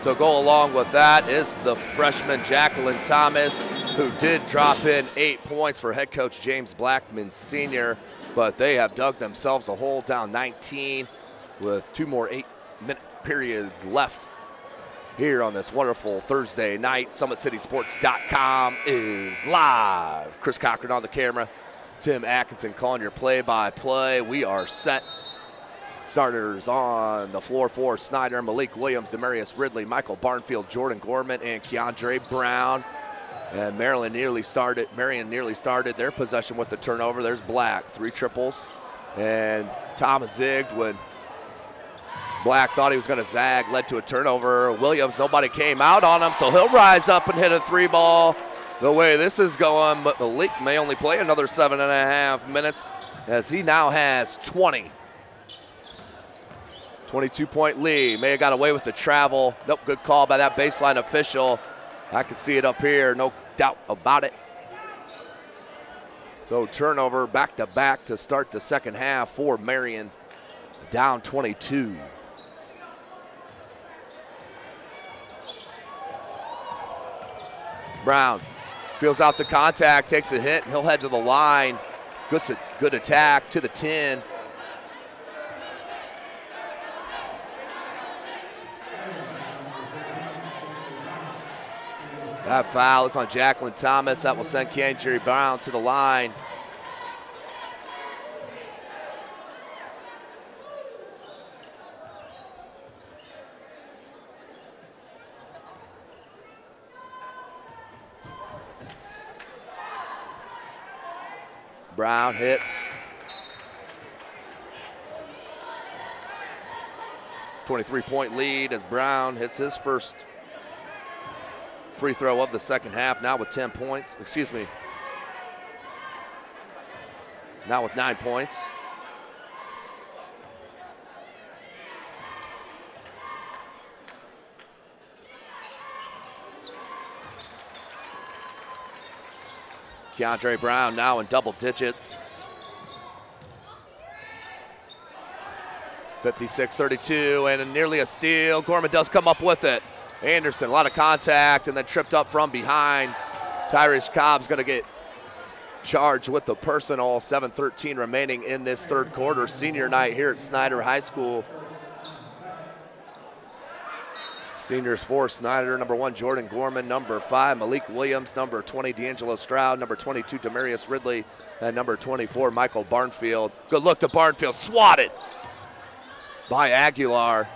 To go along with that is the freshman Jacqueline Thomas, who did drop in 8 points for head coach James Blackman Sr., but they have dug themselves a hole, down 19 with 2 more 8-minute periods left here on this wonderful Thursday night. SummitCitySports.com is live. Chris Cochran on the camera, Tim Atkinson calling your play-by-play. We are set. Starters on the floor for Snyder: Malik Williams, Demarius Ridley, Michael Barnfield, Jordan Gorman, and Keandre Brown. And Marion nearly started their possession with the turnover. There's Black, 3 triples. And Thomas zigged when Black thought he was going to zag, led to a turnover. Williams, nobody came out on him, so he'll rise up and hit a 3-ball. The way this is going, Malik may only play another 7.5 minutes, as he now has 20. 22-point lead. May have got away with the travel. Nope, good call by that baseline official. I can see it up here, no doubt about it. So turnover back-to-back to start the second half for Marion, down 22. Brown feels out the contact, takes a hit, and he'll head to the line. Good attack to the 10. That foul is on Jacqueline Thomas. That will send Keandre Brown to the line. Brown hits. 23-point lead as Brown hits his first free throw of the second half, now with 10 points. Excuse me. Now with 9 points. Keandre Brown now in double digits. 56-32, and nearly a steal. Gorman does come up with it. Anderson, a lot of contact, and then tripped up from behind. Tyrese Cobb's going to get charged with the personal. 7:13 remaining in this third quarter. Senior night here at Snyder High School. Seniors for Snyder: number 1, Jordan Gorman; number 5, Malik Williams; number 20, D'Angelo Stroud; number 22, Demarius Ridley; and number 24, Michael Barnfield. Good look to Barnfield, swatted by Aguilar.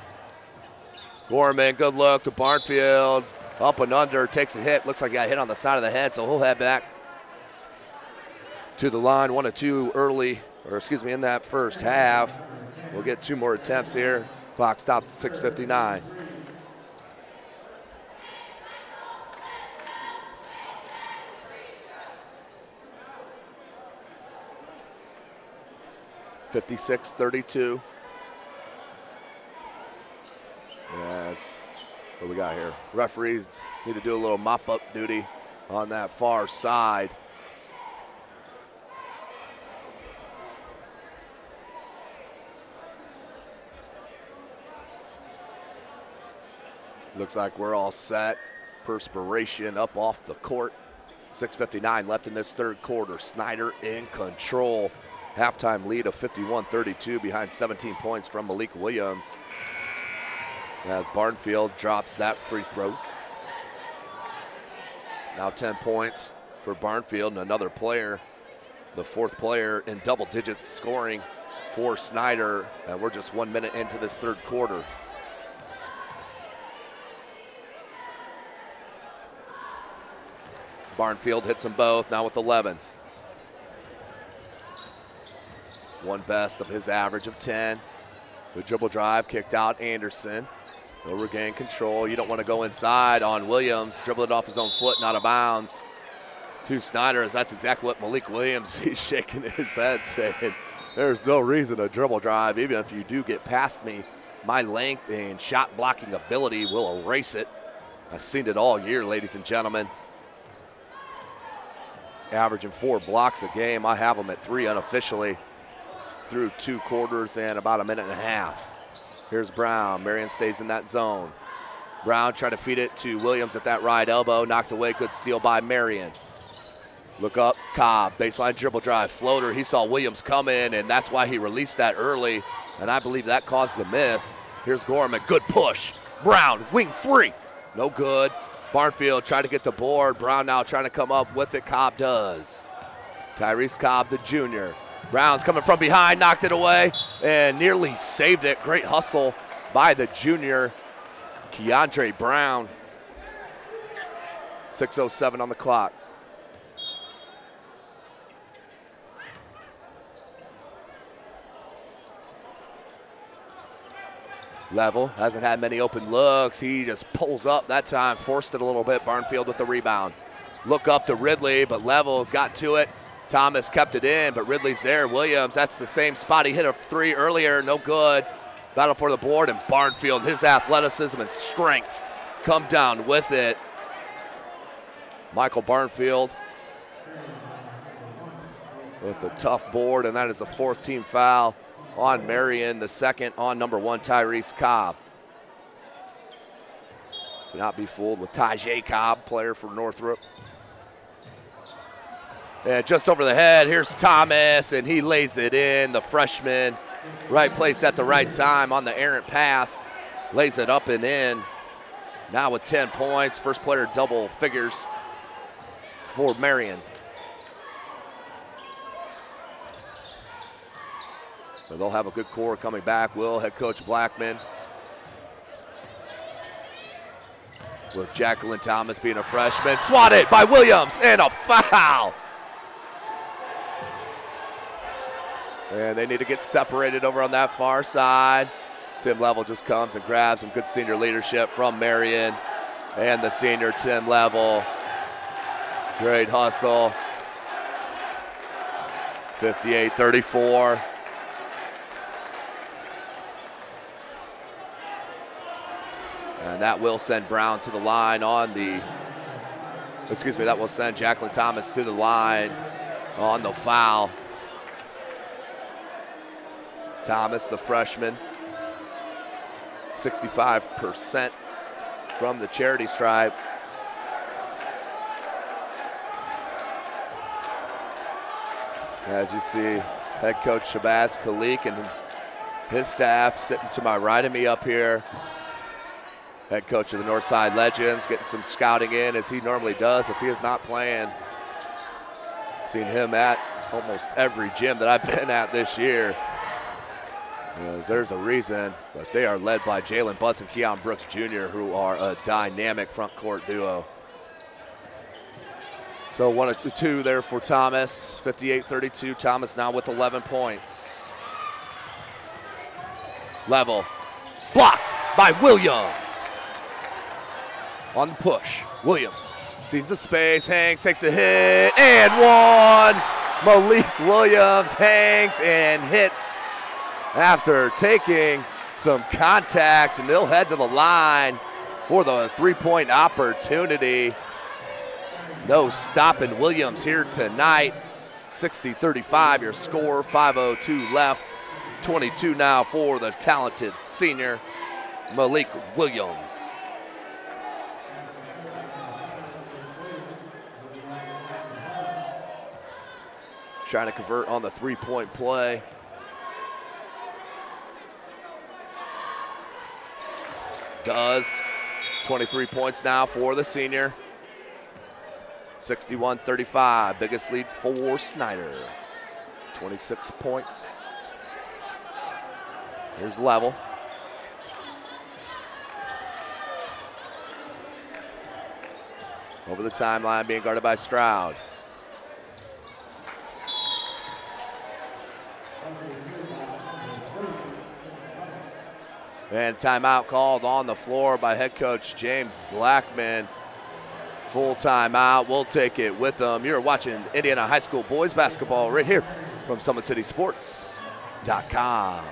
Gorman, good look to Barnfield, up and under, takes a hit. Looks like he got hit on the side of the head, so he'll head back to the line. 1 of 2 early, or excuse me, in that first half. We'll get 2 more attempts here. Clock stopped at 6:59. (56-32). Yes, what we got here? Referees need to do a little mop-up duty on that far side. Looks like we're all set. Perspiration up off the court. 6:59 left in this third quarter. Snyder in control. Halftime lead of 51-32 behind 17 points from Malik Williams, as Barnfield drops that free throw. Now 10 points for Barnfield, and another player, the 4th player in double digits scoring for Snyder, and we're just 1 minute into this third quarter. Barnfield hits them both, now with 11. One best of his average of 10. Good dribble drive, kicked out Anderson. He'll regain control. You don't want to go inside on Williams. Dribble it off his own foot and out of bounds. To Snyder, as that's exactly what Malik Williams, he's shaking his head saying, there's no reason to dribble drive. Even if you do get past me, my length and shot blocking ability will erase it. I've seen it all year, ladies and gentlemen. Averaging 4 blocks a game. I have them at 3 unofficially through 2 quarters and about a minute and a half. Here's Brown. Marion stays in that zone. Brown trying to feed it to Williams at that right elbow. Knocked away. Good steal by Marion. Look up. Cobb. Baseline dribble drive. Floater. He saw Williams come in, and that's why he released that early. And I believe that caused the miss. Here's Gorman. Good push. Brown. Wing 3. No good. Barnfield trying to get the board. Brown now trying to come up with it. Cobb does. Tyrese Cobb, the junior. Brown's coming from behind, knocked it away, and nearly saved it. Great hustle by the junior, Keandre Brown. 6:07 on the clock. Level hasn't had many open looks. He just pulls up that time, forced it a little bit. Barnfield with the rebound. Look up to Ridley, but Level got to it. Thomas kept it in, but Ridley's there. Williams, that's the same spot. He hit a 3 earlier, no good. Battle for the board, and Barnfield, his athleticism and strength come down with it. Michael Barnfield with the tough board, and that is the 4th team foul on Marion, the 2nd on number 1, Tyrese Cobb. To not be fooled with Tajay Cobb, player for Northrop. And just over the head, here's Thomas, and he lays it in. The freshman, right place at the right time on the errant pass, lays it up and in. Now with 10 points, first player double figures for Marion. So they'll have a good core coming back. Will, head coach Blackman, with Jacqueline Thomas being a freshman. Swatted by Williams, and a foul. And they need to get separated over on that far side. Tim Level just comes and grabs some good senior leadership from Marion. And the senior, Tim Level. Great hustle. 58-34. And that will send Brown to the line on the, that will send Jacqueline Thomas to the line on the foul. Thomas, the freshman, 65% from the charity stripe. As you see, head coach Shabazz Khalik and his staff sitting to my right of me up here. Head coach of the Northside Legends getting some scouting in as he normally does if he is not playing. Seen him at almost every gym that I've been at this year. There's a reason, but they are led by Jalen Butts and Keon Brooks Jr., who are a dynamic front court duo. So 1-2 there for Thomas, 58-32. Thomas now with 11 points. Level, blocked by Williams. On the push, Williams sees the space, hangs, takes a hit, and one. Malik Williams hangs and hits after taking some contact, and they'll head to the line for the 3-point opportunity. No stopping Williams here tonight. 60-35 your score, 5:02 left. 22 now for the talented senior, Malik Williams. Trying to convert on the 3-point play. Does. 23 points now for the senior. 61-35, biggest lead for Snyder. 26 points. Here's Level. Over the timeline, being guarded by Stroud. And timeout called on the floor by head coach James Blackman. Full timeout. We'll take it with them. You're watching Indiana High School boys basketball right here from SummitCitySports.com.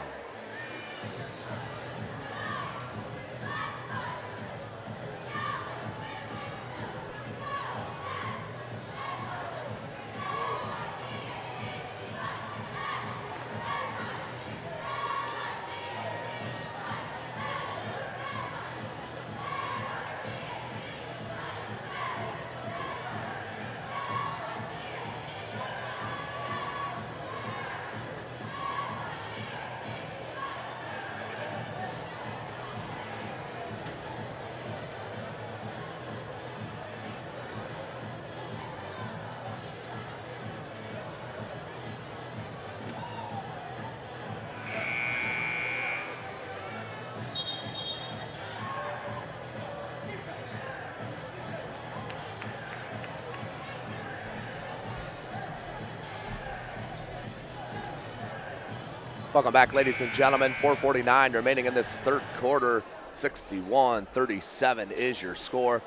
Welcome back, ladies and gentlemen. 4:49 remaining in this third quarter. 61-37 is your score.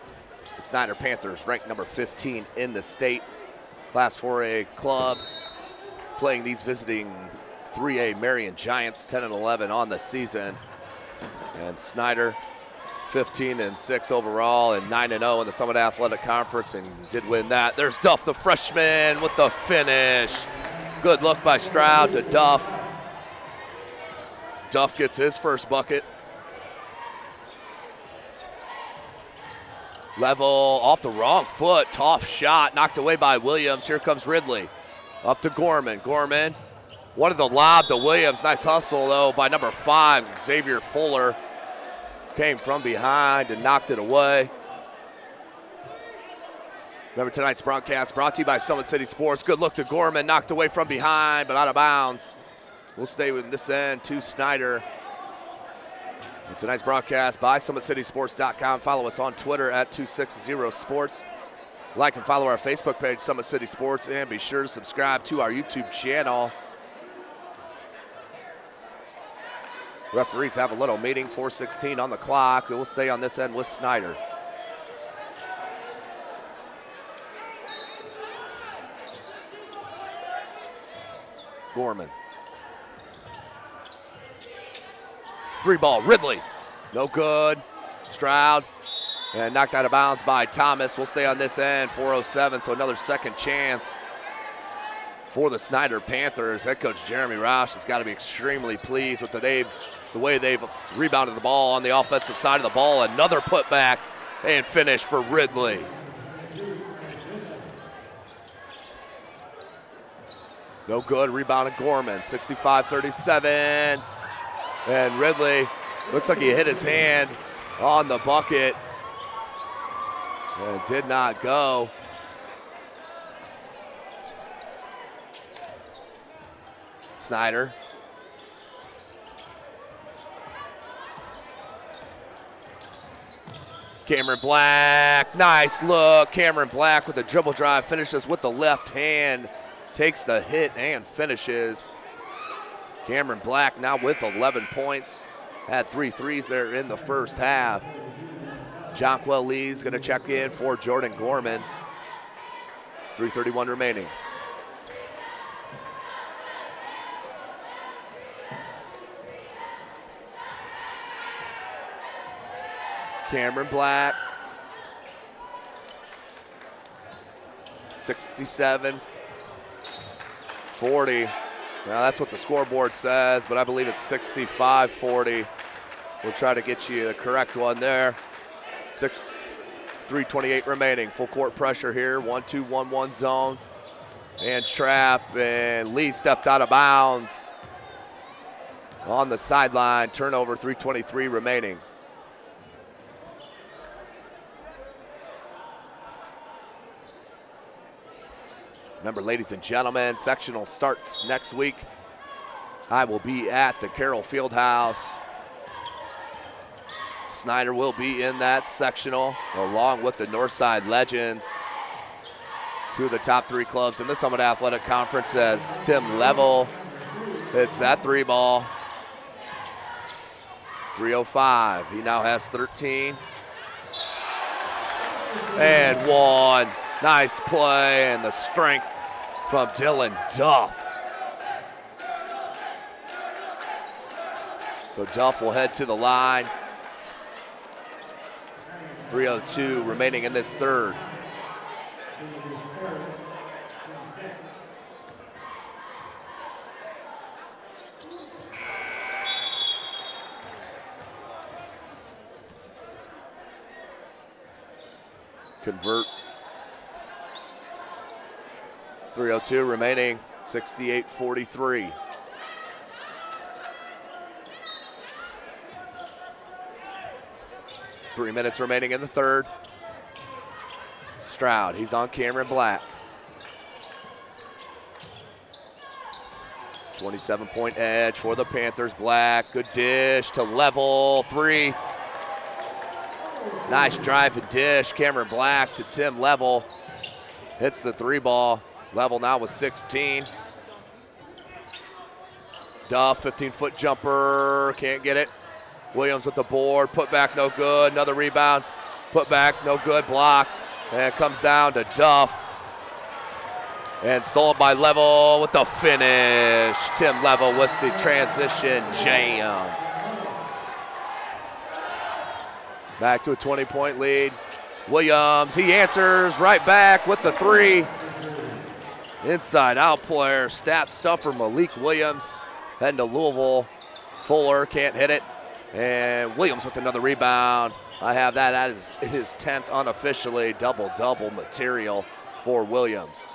The Snider Panthers ranked number 15 in the state. Class 4A club playing these visiting 3A Marion Giants, 10-11 on the season. And Snider 15-6 overall and 9-0 in the Summit Athletic Conference, and did win that. There's Duff, the freshman, with the finish. Good look by Stroud to Duff. Duff gets his first bucket. Level off the wrong foot. Tough shot knocked away by Williams. Here comes Ridley. Up to Gorman. Gorman wanted the lob to Williams. Nice hustle, though, by number 5, Xavier Fuller. Came from behind and knocked it away. Remember, tonight's broadcast brought to you by Summit City Sports. Good look to Gorman. Knocked away from behind, but out of bounds. We'll stay with this end to Snider. And tonight's broadcast by SummitCitySports.com. Follow us on Twitter at 260sports. Like and follow our Facebook page, Summit City Sports, and be sure to subscribe to our YouTube channel. Referees have a little meeting, 4:16 on the clock. We'll stay on this end with Snider. Gorman. 3-ball, Ridley, no good. Stroud, and knocked out of bounds by Thomas. We'll stay on this end, 4:07, so another second chance for the Snider Panthers. Head coach Jeremy Roush has got to be extremely pleased with the way they've rebounded the ball on the offensive side of the ball. Another putback and finish for Ridley. No good, rebounded Gorman, 65-37. And Ridley looks like he hit his hand on the bucket and did not go. Snider. Cameron Black, nice look. Cameron Black with a dribble drive, finishes with the left hand, takes the hit and finishes. Cameron Black now with 11 points. Had 3 threes there in the first half. Jonquel Lee's going to check in for Jordan Gorman. 3:31 remaining. Cameron Black. 67-40. Now that's what the scoreboard says, but I believe it's 65-40. We'll try to get you the correct one there. 3:28 remaining. Full court pressure here. 1-2-1-1 zone. And trap, and Lee stepped out of bounds on the sideline. Turnover, 3:23 remaining. Remember, ladies and gentlemen, sectional starts next week. I will be at the Carroll Fieldhouse Snyder will be in that sectional along with the Northside Legends. Two of the top 3 clubs in the Summit Athletic Conference as Tim Level hits that 3 ball. 3:05, he now has 13. And 1, nice play and the strength from Dylan Duff. So Duff will head to the line. 3:02 remaining in this third. Convert. 3:02 remaining, 68-43. Three minutes remaining in the third. Stroud, he's on Cameron Black. 27-point edge for the Panthers. Black, good dish to Level, 3. Nice drive and dish. Cameron Black to Tim Level. Hits the 3 ball. Level now with 16. Duff, 15-foot jumper, can't get it. Williams with the board, put back, no good. Another rebound, put back, no good, blocked. And it comes down to Duff. And stolen by Level with the finish. Tim Level with the transition jam. Back to a 20-point lead. Williams, he answers right back with the 3. Inside out player, stat stuffer Malik Williams. Heading to Louisville. Fuller can't hit it. And Williams with another rebound. I have that as his 10th unofficially. Double-double material for Williams.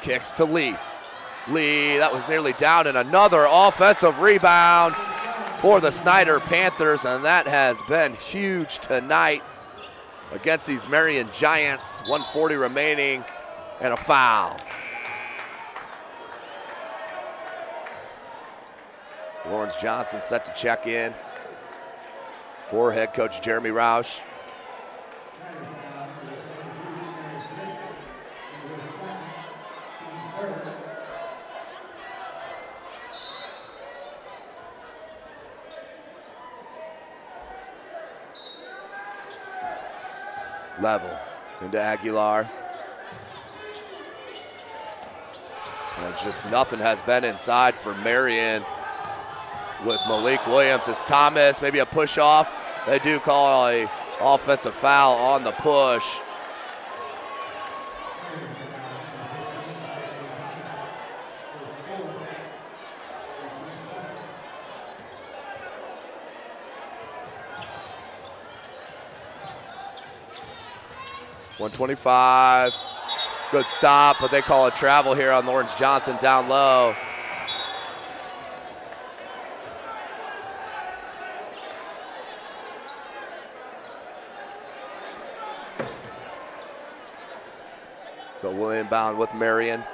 Kicks to Lee. Lee, that was nearly down, and another offensive rebound for the Snyder Panthers, and that has been huge tonight against these Marion Giants. 1:40 remaining, and a foul. Lawrence Johnson set to check in for head coach Jeremy Roush. Level into Aguilar. And just nothing has been inside for Marion with Malik Williams. It's Thomas, maybe a push off. They do call a offensive foul on the push. .125, good stop, but they call a travel here on Lawrence Johnson down low. So we'll inbound with Marion.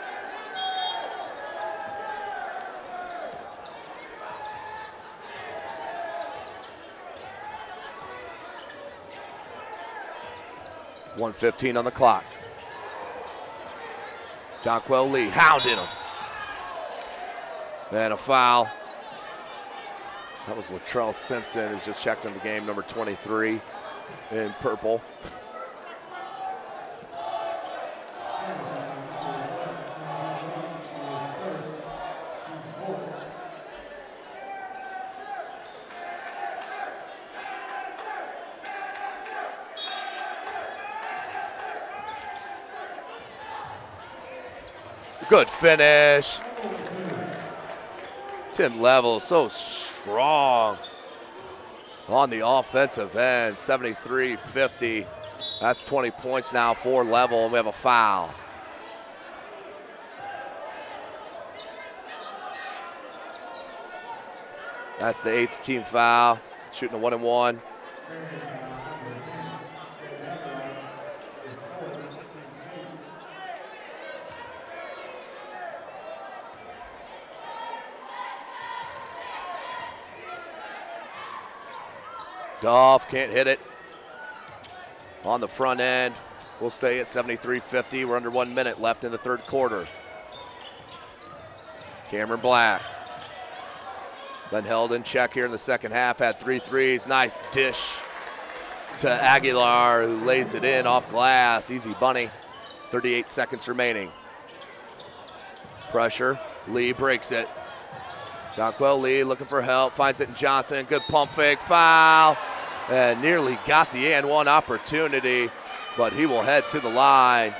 .115 on the clock. Jonquel Lee hounding him. And a foul. That was Latrell Simpson, who's just checked in the game, number 23 in purple. Good finish. Tim Level so strong on the offensive end, 73-50. That's 20 points now for Level, and we have a foul. That's the 8th team foul, shooting a 1-and-1. Duff can't hit it on the front end. We'll stay at 73-50. We're under 1 minute left in the third quarter. Cameron Black. Been held in check here in the second half, had 3 threes. Nice dish to Aguilar, who lays it in off glass. Easy bunny. 38 seconds remaining. Pressure. Lee breaks it. Jonquel Lee looking for help, finds it in Johnson. Good pump fake, foul. And nearly got the and one opportunity, but he will head to the line.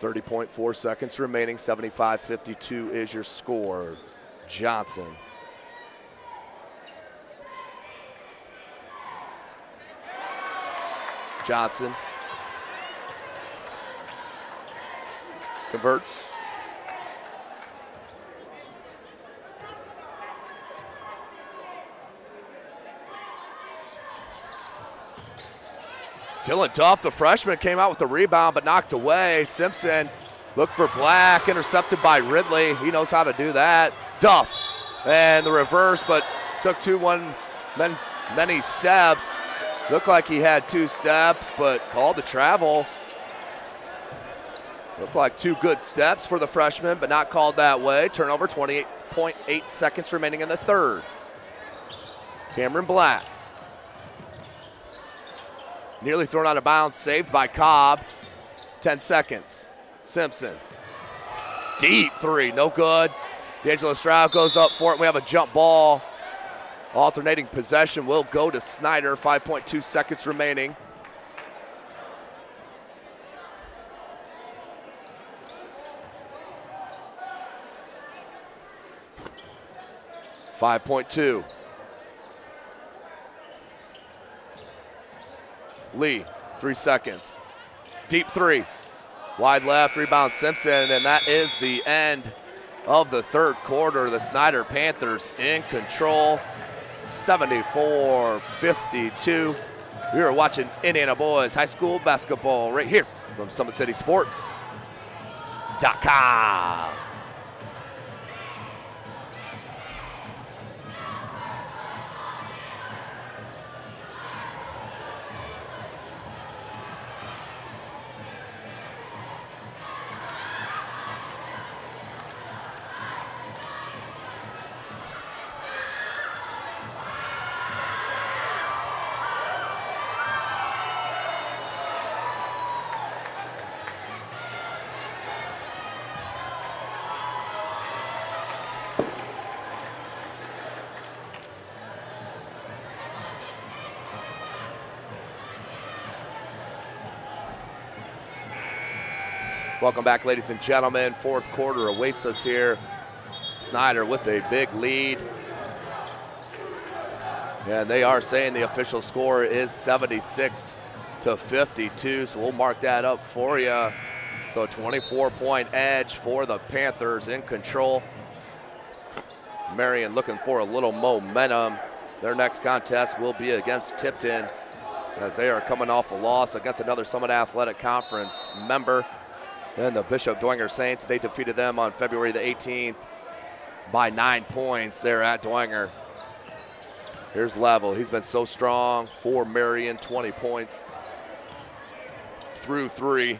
.4 seconds remaining, 75-52 is your score. Johnson. Johnson converts. Dylan Duff, the freshman, came out with the rebound but knocked away. Simpson looked for Black, intercepted by Ridley. He knows how to do that. Duff, and the reverse, but took many steps. Looked like he had 2 steps, but called to travel. Looked like 2 good steps for the freshman, but not called that way. Turnover, 28.8 seconds remaining in the third. Cameron Black. Nearly thrown out of bounds, saved by Cobb. 10 seconds. Simpson. Deep 3, no good. D'Angelo Stroud goes up for it. We have a jump ball. Alternating possession will go to Snyder. 5.2 seconds remaining. .2. Lee, 3 seconds. Deep 3. Wide left, rebound Simpson, and that is the end of the third quarter. The Snyder Panthers in control, 74-52. We are watching Indiana Boys High School basketball right here from SummitCitySports.com. Welcome back, ladies and gentlemen. Fourth quarter awaits us here. Snyder with a big lead. And they are saying the official score is 76-52, so we'll mark that up for you. So 24-point edge for the Panthers in control. Marion looking for a little momentum. Their next contest will be against Tipton, as they are coming off a loss against another Summit Athletic Conference member. And the Bishop Dwenger Saints, they defeated them on February the 18th by 9 points there at Dwenger. Here's Level. He's been so strong for Marion, 20 points through 3.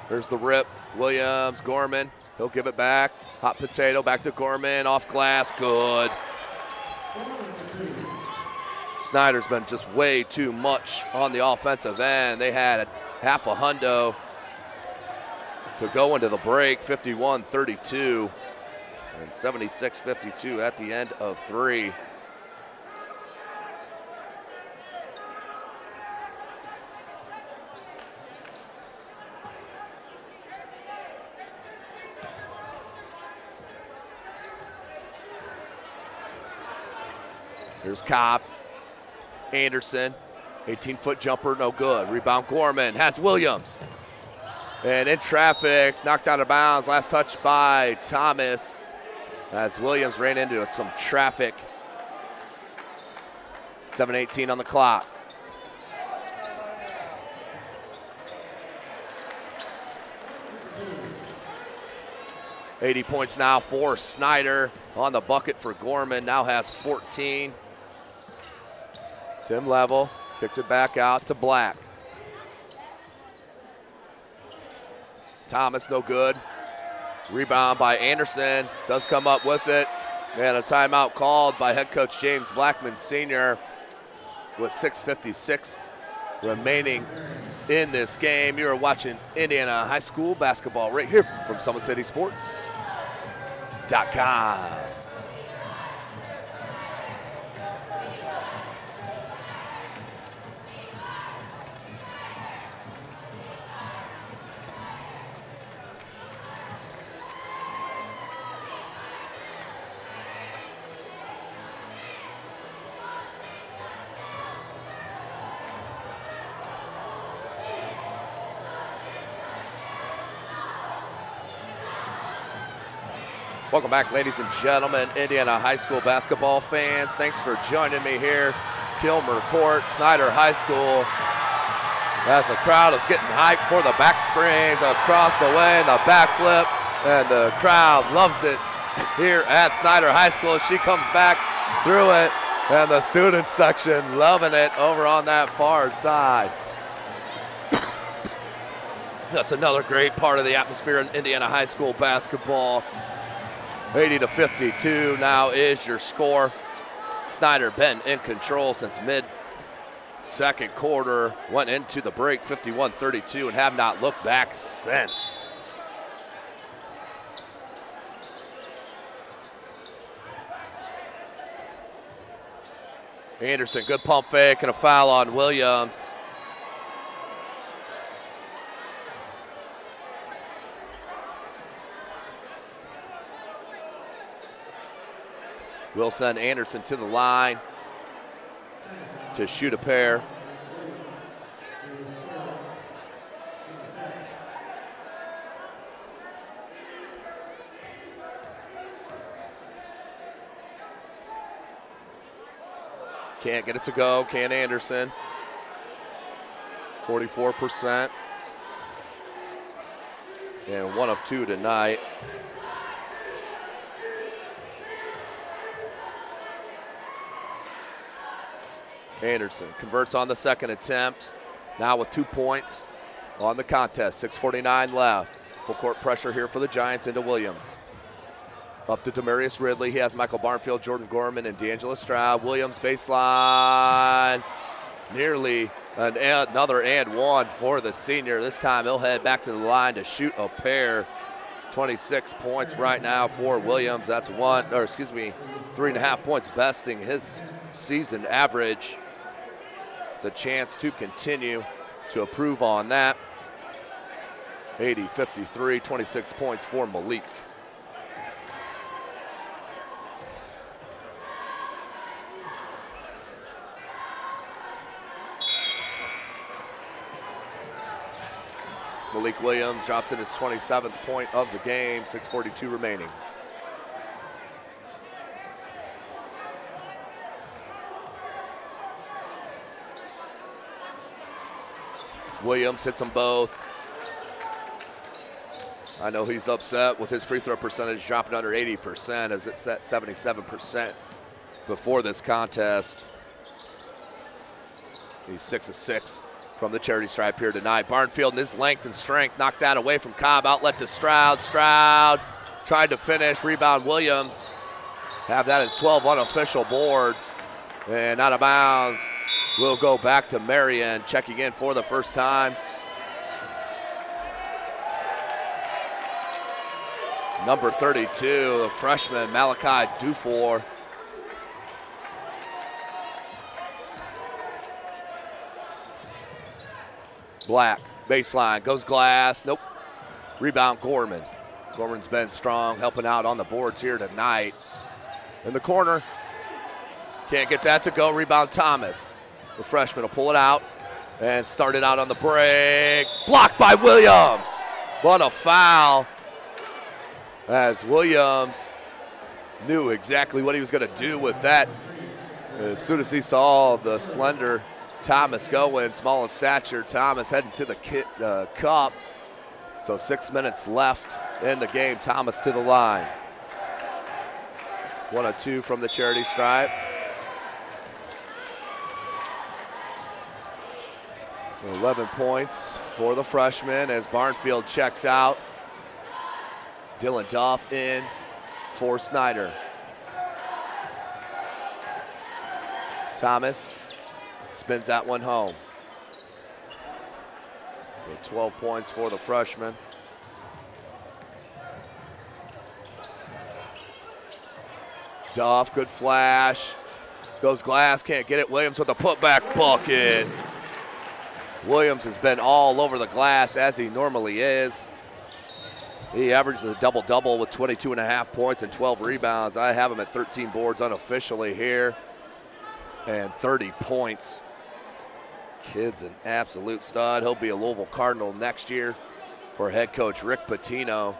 Here's the rip. Williams, Gorman. He'll give it back. Hot potato back to Gorman. Off glass. Good. Snyder's been just way too much on the offensive end. They had half a hundo to go into the break, 51-32 and 76-52 at the end of 3. Here's Cobb. Anderson, 18-foot jumper, no good. Rebound Gorman, has Williams. And in traffic, knocked out of bounds. Last touch by Thomas as Williams ran into some traffic. 7:18 on the clock. $80 points now for Snyder. On the bucket for Gorman, now has 14. Tim Level kicks it back out to Black. Thomas no good. Rebound by Anderson, does come up with it. And a timeout called by head coach James Blackman Sr. with 6:56 remaining in this game. You're watching Indiana High School basketball right here from SummitCitySports.com. Welcome back, ladies and gentlemen, Indiana High School basketball fans. Thanks for joining me here. Kilmer Court, Snyder High School. As the crowd is getting hyped for the back springs across the way, the backflip, and the crowd loves it here at Snyder High School. She comes back through it, and the student section loving it over on that far side. That's another great part of the atmosphere in Indiana High School basketball. 80-52 now is your score. Snyder been in control since mid-second quarter. Went into the break 51-32 and have not looked back since. Anderson, good pump fake and a foul on Williams. We'll send Anderson to the line to shoot a pair. Can't get it to go, can Anderson. 44%. And 1 of 2 tonight. Anderson converts on the second attempt, now with 2 points on the contest. 6:49 left. Full court pressure here for the Giants into Williams. Up to Demarius Ridley. He has Michael Barnfield, Jordan Gorman, and D'Angelo Stroud. Williams baseline. Nearly another and one for the senior. This time he'll head back to the line to shoot a pair. 26 points right now for Williams. That's 3.5 points, besting his season average. The chance to continue to improve on that. 80-53, 26 points for Malik. Malik Williams drops in his 27th point of the game, 6:42 remaining. Williams hits them both. I know he's upset with his free throw percentage dropping under 80% as it's at 77% before this contest. He's 6 of 6 from the charity stripe here tonight. Barnfield in his length and strength knocked that away from Cobb. Outlet to Stroud. Stroud tried to finish. Rebound Williams. Have that as 12 unofficial boards. And out of bounds. Will go back to Marion, checking in for the first time. Number 32, the freshman Malachi Dufour. Black, baseline, goes glass, nope. Rebound Gorman. Gorman's been strong, helping out on the boards here tonight. In the corner, can't get that to go, rebound Thomas. The freshman will pull it out and start it out on the break. Blocked by Williams. but a foul as Williams knew exactly what he was going to do with that. As soon as he saw the slender Thomas going, small in stature, Thomas heading to the cup. So 6 minutes left in the game. Thomas to the line. 1 of 2 from the charity stripe. .11 points for the freshman as Barnfield checks out. Dylan Duff in for Snyder. Thomas spins that one home. 12 points for the freshman. Duff, good flash. Goes glass, can't get it. Williams with the putback bucket. Williams has been all over the glass as he normally is. He averages a double-double with 22.5 points and 12 rebounds. I have him at 13 boards unofficially here and 30 points. Kid's an absolute stud. He'll be a Louisville Cardinal next year for head coach Rick Pitino.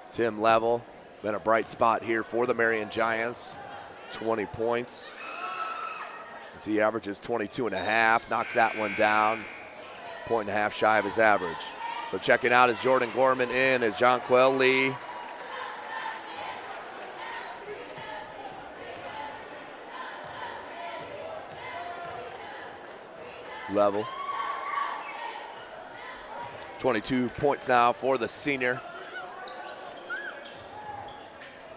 Tim Level, been a bright spot here for the Marion Giants. 20 points. As he averages 22.5, knocks that one down. 1.5 shy of his average. So checking out is Jordan Gorman in as Jonquel Lee. Level. 22 points now for the senior.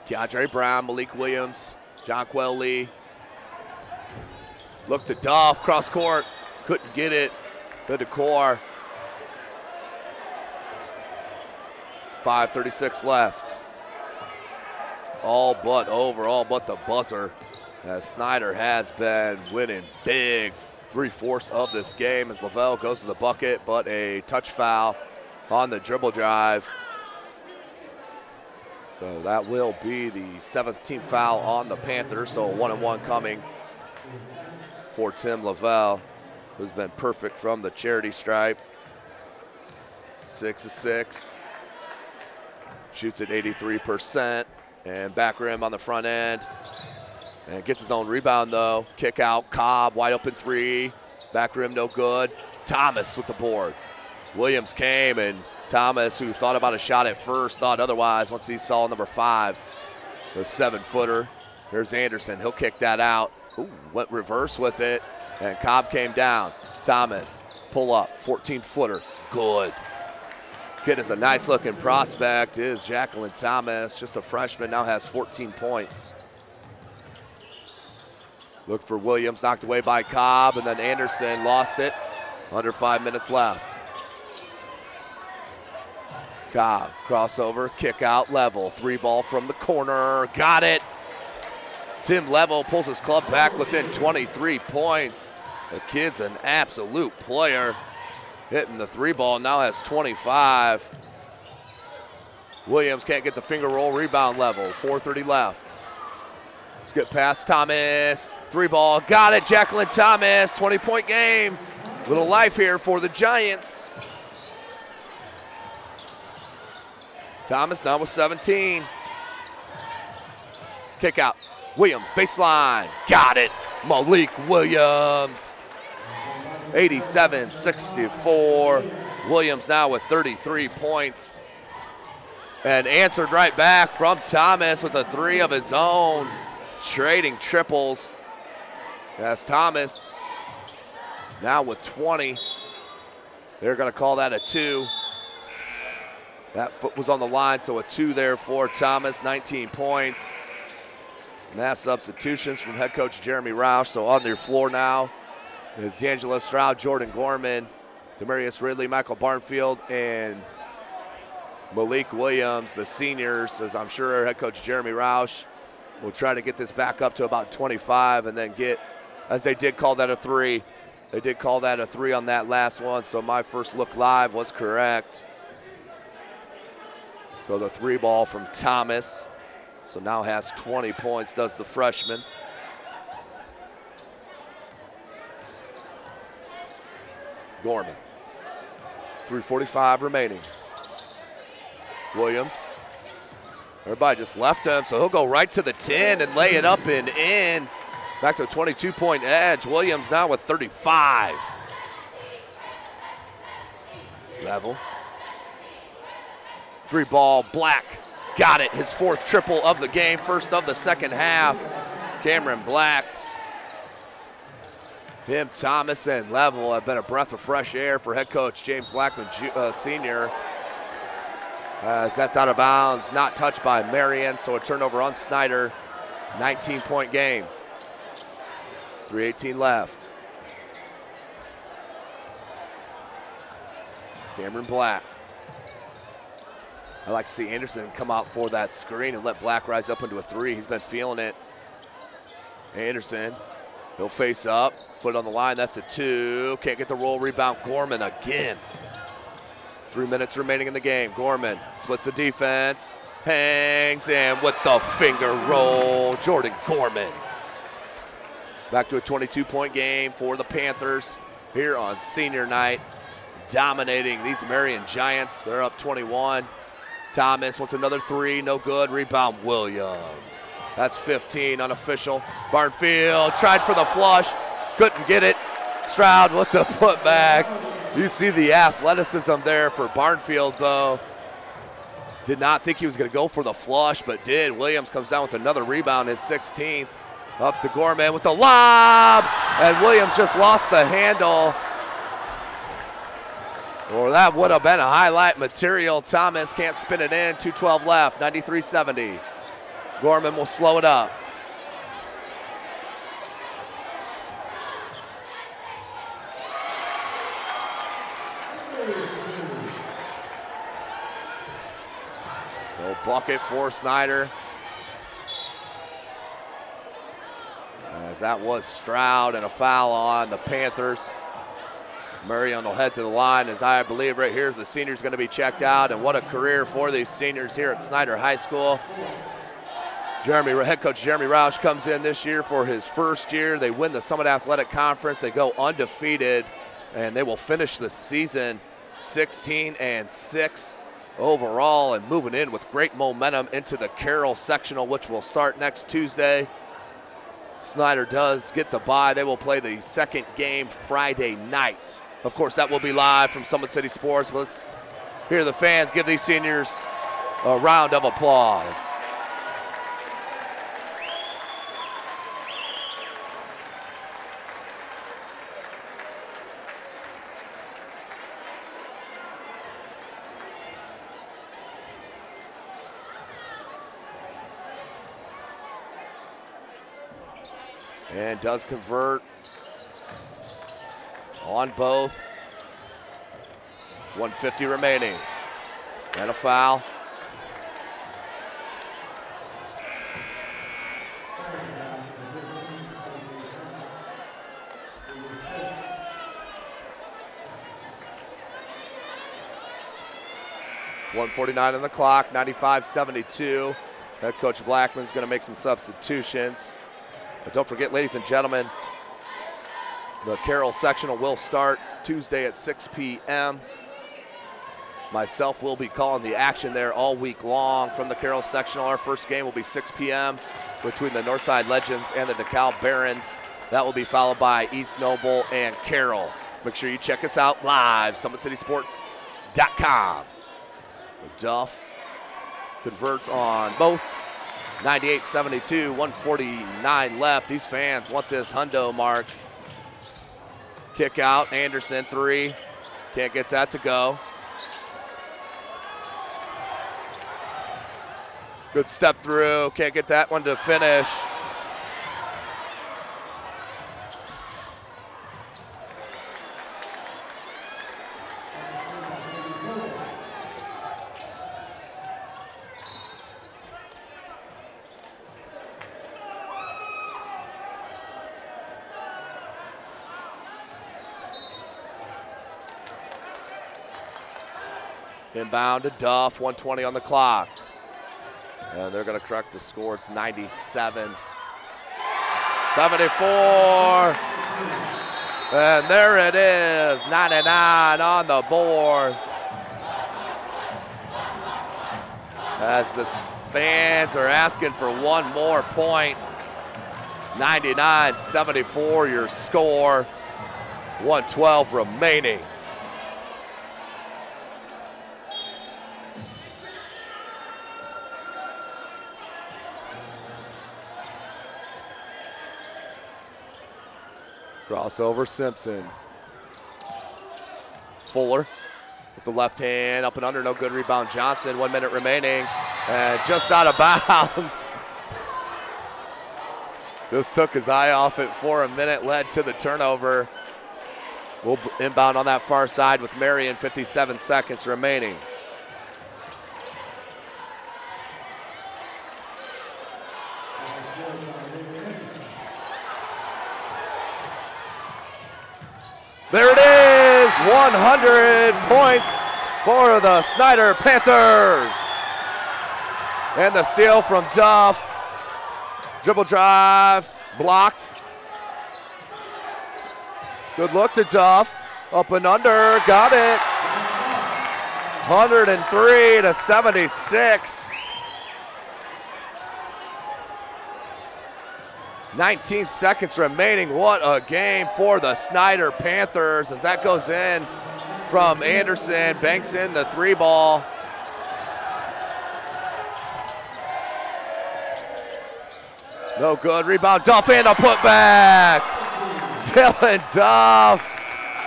Keandre Brown, Malik Williams, Jonquel Lee. Looked at Duff, cross court, couldn't get it. The Decor. 5:36 left. All but over, all but the buzzer, as Snyder has been winning big. 3/4 of this game as Lavelle goes to the bucket, but a touch foul on the dribble drive. So that will be the 7th team foul on the Panthers. So a 1-and-1 coming for Tim Lavelle, who's been perfect from the charity stripe. 6 of 6. Shoots at 83%. And back rim on the front end. And gets his own rebound though. Kick out, Cobb, wide open 3. Back rim no good. Thomas with the board. Williams came, and Thomas, who thought about a shot at first, thought otherwise once he saw number 5. The 7-footer. Here's Anderson, he'll kick that out. Ooh, went reverse with it, and Cobb came down. Thomas, pull up, 14-footer, good. Kid is a nice looking prospect, is Jacqueline Thomas, just a freshman, now has 14 points. Looked for Williams, knocked away by Cobb, and then Anderson lost it. Under 5 minutes left. Cobb, crossover, kick out, Level. 3 ball from the corner, got it. Tim Level pulls his club back within 23 points. The kid's an absolute player. Hitting the 3 ball, now has 25. Williams can't get the finger roll, rebound Level, 4:30 left. Let's get past Thomas. 3 ball, got it, Jacqueline Thomas, 20-point game. Little life here for the Giants. Thomas now with 17. Kick out, Williams, baseline, got it, Malik Williams. 87-64. Williams now with 33 points. And answered right back from Thomas with a 3 of his own. Trading triples. As Thomas now with 20. They're going to call that a 2. That foot was on the line, so a 2 there for Thomas, 19 points. Mass substitutions from head coach Jeremy Roush. So on your floor now is D'Angelo Stroud, Jordan Gorman, Demarius Ridley, Michael Barnfield, and Malik Williams, the seniors, as I'm sure head coach Jeremy Roush will try to get this back up to about 25 and then get, as they did call that a 3. They did call that a 3 on that last one, so my first look live was correct. So the 3 ball from Thomas. So now has 20 points, does the freshman. Gorman. 3:45 remaining. Williams. Everybody just left him, so he'll go right to the 10 and lay it up and in. Back to a 22-point edge. Williams now with 35. Level. 3-ball, Black got it. His 4th triple of the game, first of the second half. Cameron Black. Him, Thomas, and Level have been a breath of fresh air for head coach James Blackman Sr. That's out of bounds, not touched by Marion, so a turnover on Snyder. 19-point game. 3:18 left. Cameron Black. I like to see Anderson come out for that screen and let Black rise up into a 3. He's been feeling it. Anderson, he'll face up, foot on the line, that's a 2. Can't get the roll, rebound, Gorman again. 3 minutes remaining in the game. Gorman splits the defense, hangs in with the finger roll. Jordan Gorman. Back to a 22-point game for the Panthers here on senior night. Dominating these Marion Giants. They're up 21. Thomas wants another 3, no good. Rebound, Williams. That's 15, unofficial. Barnfield tried for the flush, couldn't get it. Stroud with the putback. You see the athleticism there for Barnfield, though. Did not think he was going to go for the flush, but did. Williams comes down with another rebound, his 16th. Up to Gorman with the lob, and Williams just lost the handle. Or that would have been a highlight material. Thomas can't spin it in. 2:12 left, 93-70. Gorman will slow it up. So bucket for Snyder. As that was Stroud and a foul on the Panthers. Marion will head to the line, as I believe right here the senior's going to be checked out, and what a career for these seniors here at Snyder High School. Head coach Jeremy Roush comes in this year for his first year. They win the Summit Athletic Conference. They go undefeated, and they will finish the season 16-6 overall, and moving in with great momentum into the Carroll Sectional, which will start next Tuesday. Snyder does get the bye. They will play the second game Friday night. Of course, that will be live from Summit City Sports. Let's hear the fans give these seniors a round of applause. And does convert on both. 150 remaining. And a foul. .149 on the clock, 95-72. Head coach Blackman's going to make some substitutions. But don't forget, ladies and gentlemen, the Carroll Sectional will start Tuesday at 6 p.m. Myself will be calling the action there all week long from the Carroll Sectional. Our first game will be 6 p.m. between the Northside Legends and the DeKalb Barons. That will be followed by East Noble and Carroll. Make sure you check us out live, SummitCitySports.com. Duff converts on both. 98-72, 149 left. These fans want this hundo mark. Kick out, Anderson, 3. Can't get that to go. Good step through, can't get that one to finish. Inbound to Duff, 120 on the clock. And they're going to correct the score. It's 97-74. And there it is, 99 on the board. As the fans are asking for one more point. 99-74 your score. 1:12 remaining. Crossover Simpson. Fuller with the left hand, up and under, no good rebound. Johnson, 1 minute remaining, and just out of bounds. Just took his eye off it for a minute, led to the turnover. We'll inbound on that far side with Marion, 57 seconds remaining. There it is, 100 points for the Snyder Panthers. And the steal from Duff. Dribble drive, blocked. Good look to Duff, up and under, got it. 103-76. 19 seconds remaining. What a game for the Snyder Panthers as that goes in from Anderson. Banks in the 3-ball. No good. Rebound. Duff and a putback. Dylan Duff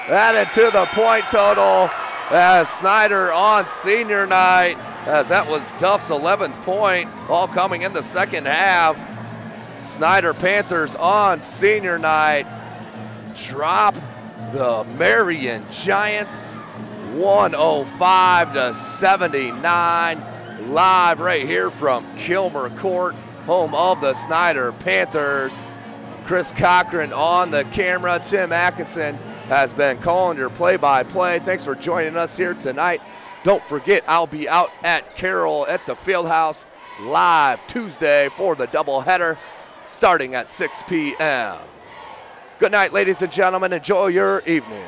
added to the point total as Snyder on senior night, as that was Duff's 11th point, all coming in the second half. Snyder Panthers on senior night drop the Marion Giants 105-79. Live right here from Kilmer Court, home of the Snyder Panthers. Chris Cochran on the camera. Tim Atkinson has been calling your play-by-play. Thanks for joining us here tonight. Don't forget, I'll be out at Carroll at the Fieldhouse live Tuesday for the doubleheader, starting at 6 p.m. Good night, ladies and gentlemen. Enjoy your evening.